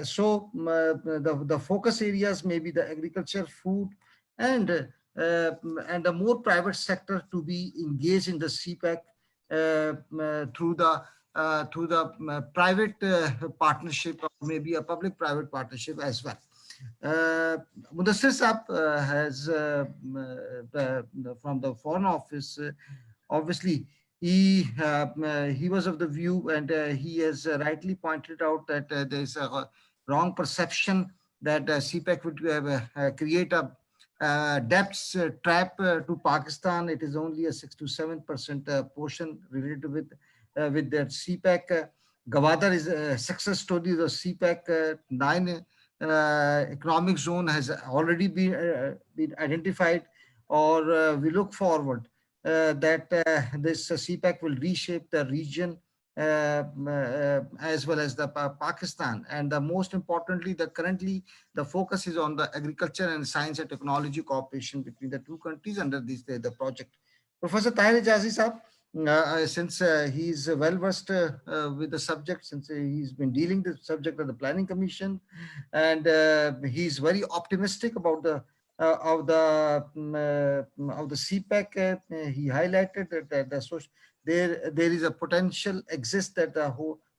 So the focus areas may be the agriculture, food, and the more private sector to be engaged in the CPEC through the private partnership, or maybe a public-private partnership as well. Mudassir Saab has from the Foreign Office, obviously he was of the view, and he has rightly pointed out that there is a wrong perception that CPEC would create a debts trap to Pakistan. It is only a 6 to 7% portion related with that CPEC. Gwadar is a success story of CPEC. 9 economic zone has already been identified, or we look forward that this CPEC will reshape the region as well as the Pakistan. And the most importantly, that currently the focus is on the agriculture and science and technology cooperation between the two countries under the project. Professor Tahir Jazi Saab, since he's well versed with the subject, since he's been dealing the subject of the Planning Commission, and he's very optimistic about the CPEC. He highlighted that there is a potential exists that the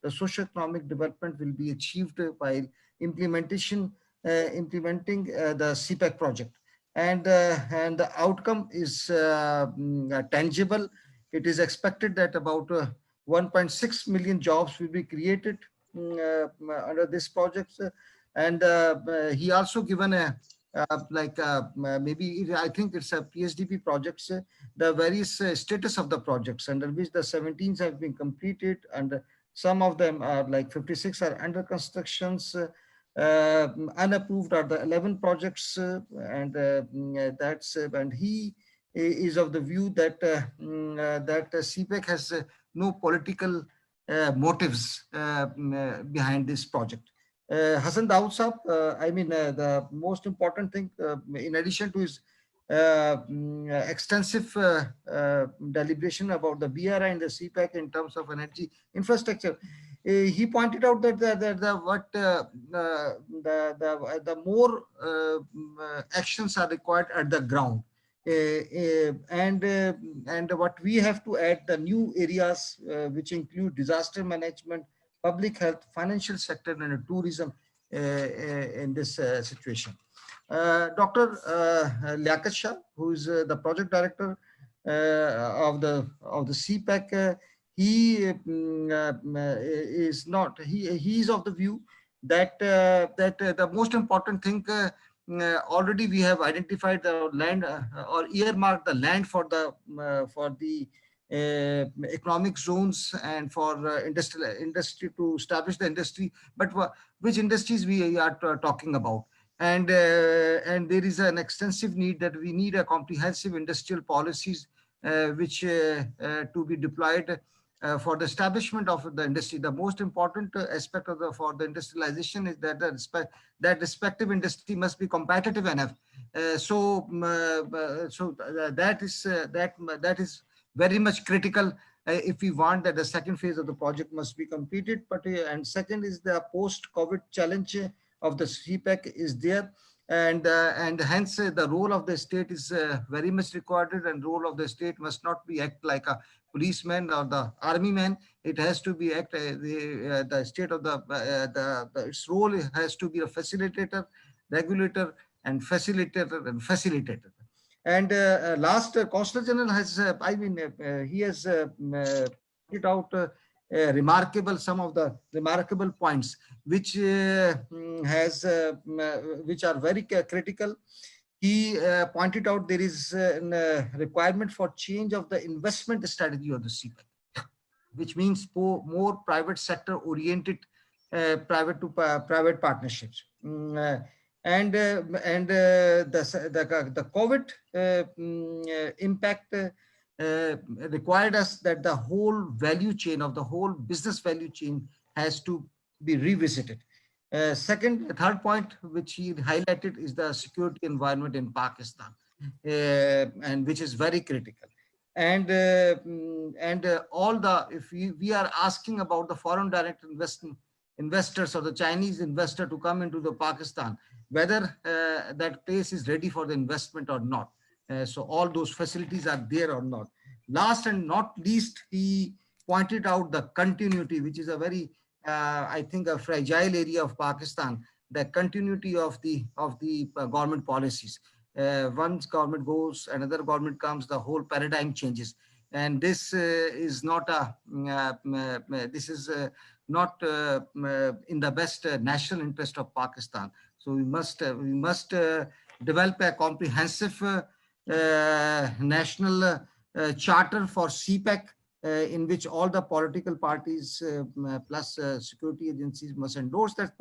socio-economic development will be achieved by implementing the CPEC project, and the outcome is tangible. It is expected that about 1.6 million jobs will be created under this project, and he also given a maybe I think it's a PSDP projects, the various status of the projects, under which the 17 have been completed, and some of them are like 56 are under constructions. Unapproved are the 11 projects, and that's and he is of the view that that CPEC has no political motives behind this project. Hassan Dawood Saab, I mean, the most important thing, in addition to his extensive deliberation about the BRI and the CPEC in terms of energy infrastructure, he pointed out that the more actions are required at the ground, and what we have to add the new areas which include disaster management, public health, financial sector, and tourism in this situation. Dr. Liaquat Shah, who is the project director of the CPEC, he is of the view that the most important thing, already we have identified the land or earmarked the land for the economic zones and for industry to establish the industry. But which industries we are talking about? And there is an extensive need that we need a comprehensive industrial policies which to be deployed for the establishment of the industry. The most important aspect of for the industrialization is that that respective industry must be competitive enough. That is very much critical if we want that the second phase of the project must be completed. But and second is the post-COVID challenge of the CPEC is there, and hence the role of the state is very much required, and role of the state must not be act like a policeman or the army man. It has to be act the state of its role has to be a facilitator, regulator, and facilitator. And last, Consul General has, he has pointed out remarkable some of the remarkable points which which are very critical. He pointed out there is a requirement for change of the investment strategy of the CPEC, which means more private sector oriented private to private partnerships. The COVID impact required us that the whole value chain of the whole business value chain has to be revisited. Third point which he highlighted is the security environment in Pakistan, and which is very critical. And all the, if we are asking about the foreign direct investors or the Chinese investor to come into the Pakistan, whether that place is ready for the investment or not. So all those facilities are there or not. Last and not least, he pointed out the continuity, which is a very, I think, a fragile area of Pakistan, the continuity of the government policies. Once government goes, another government comes, the whole paradigm changes. And this is not not in the best national interest of Pakistan. So we must develop a comprehensive national charter for CPEC, in which all the political parties plus security agencies must endorse that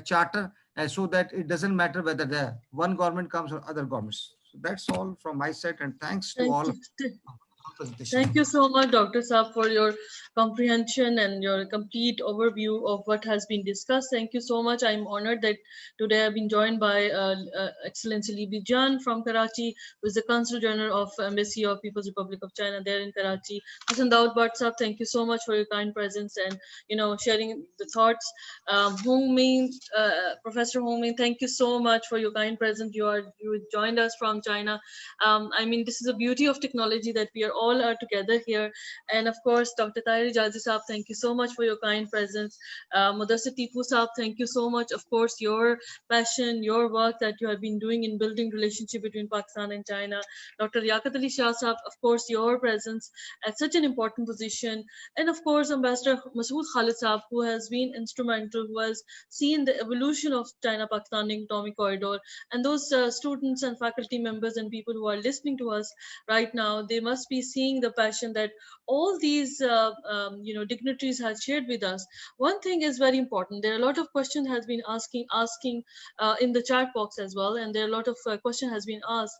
charter, so that it doesn't matter whether the one government comes or other governments. So that's all from my side, and thanks to all. Thank you so much, Dr. Saab, for your comprehension and your complete overview of what has been discussed. Thank you so much. I'm honored that today I've been joined by Excellency Li Bijan from Karachi, who is the Consul General of Embassy of People's Republic of China there in Karachi. Hassan Daud Bhatt Saab, thank you so much for your kind presence and sharing the thoughts. Professor Hong Ming, thank you so much for your kind presence. You joined us from China. I mean, this is the beauty of technology, that we all are together here. And of course, Dr. Tahir Jazi Saab, thank you so much for your kind presence. Mudassir Tipu Saab, thank you so much. Of course, your passion, your work that you have been doing in building relationship between Pakistan and China. Dr. Yaqut Ali Shah Saab, of course, your presence at such an important position. And of course, Ambassador Masood Khalid Saab, who has been instrumental, who has seen the evolution of China-Pakistan Economic Corridor. And those students and faculty members and people who are listening to us right now, they must be seeing the passion that all these dignitaries have shared with us. One thing is very important. There are a lot of questions has been asking in the chat box as well, and there are a lot of question has been asked.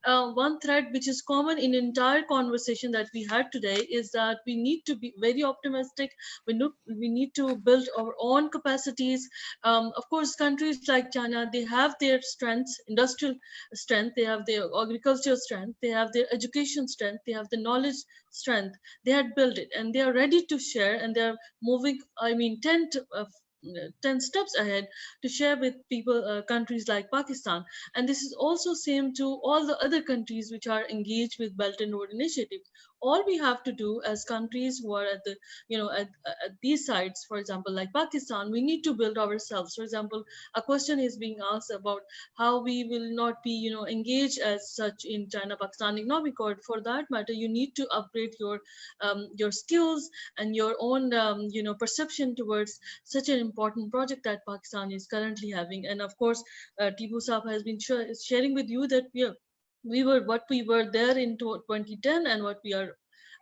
One thread which is common in entire conversation that we had today is that we need to be very optimistic. We need to build our own capacities. Of course, countries like China, they have their strengths, industrial strength, they have their agricultural strength, they have their education strength, they have the knowledge strength. They had built it and they are ready to share, and they are moving, 10 steps ahead to share with people, countries like Pakistan. And this is also same to all the other countries which are engaged with Belt and Road Initiative. All we have to do as countries who are at the, at these sites, for example, like Pakistan, we need to build ourselves. For example, a question is being asked about how we will not be, engaged as such in China-Pakistan economic corridor. For that matter, you need to upgrade your skills and your own, perception towards such an important project that Pakistan is currently having. And of course, Tipu Saab has been sharing with you that we were what we were there in 2010 and what we are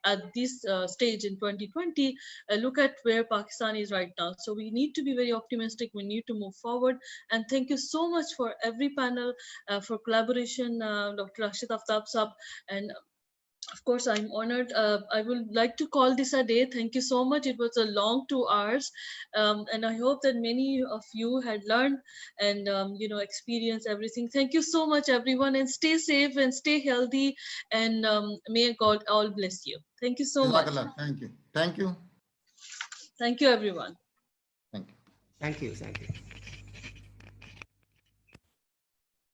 at this stage in 2020. Look at where Pakistan is right now. So we need to be very optimistic. We need to move forward. And thank you so much for every panel, for collaboration, Dr. Rashid Aftab Saab. And of course, I'm honored. I would like to call this a day. Thank you so much. It was a long 2 hours. And I hope that many of you had learned and, experienced everything. Thank you so much, everyone. And stay safe and stay healthy. And may God all bless you. Thank you so much. Thank you. Thank you. Thank you, everyone. Thank you. Thank you. Thank you.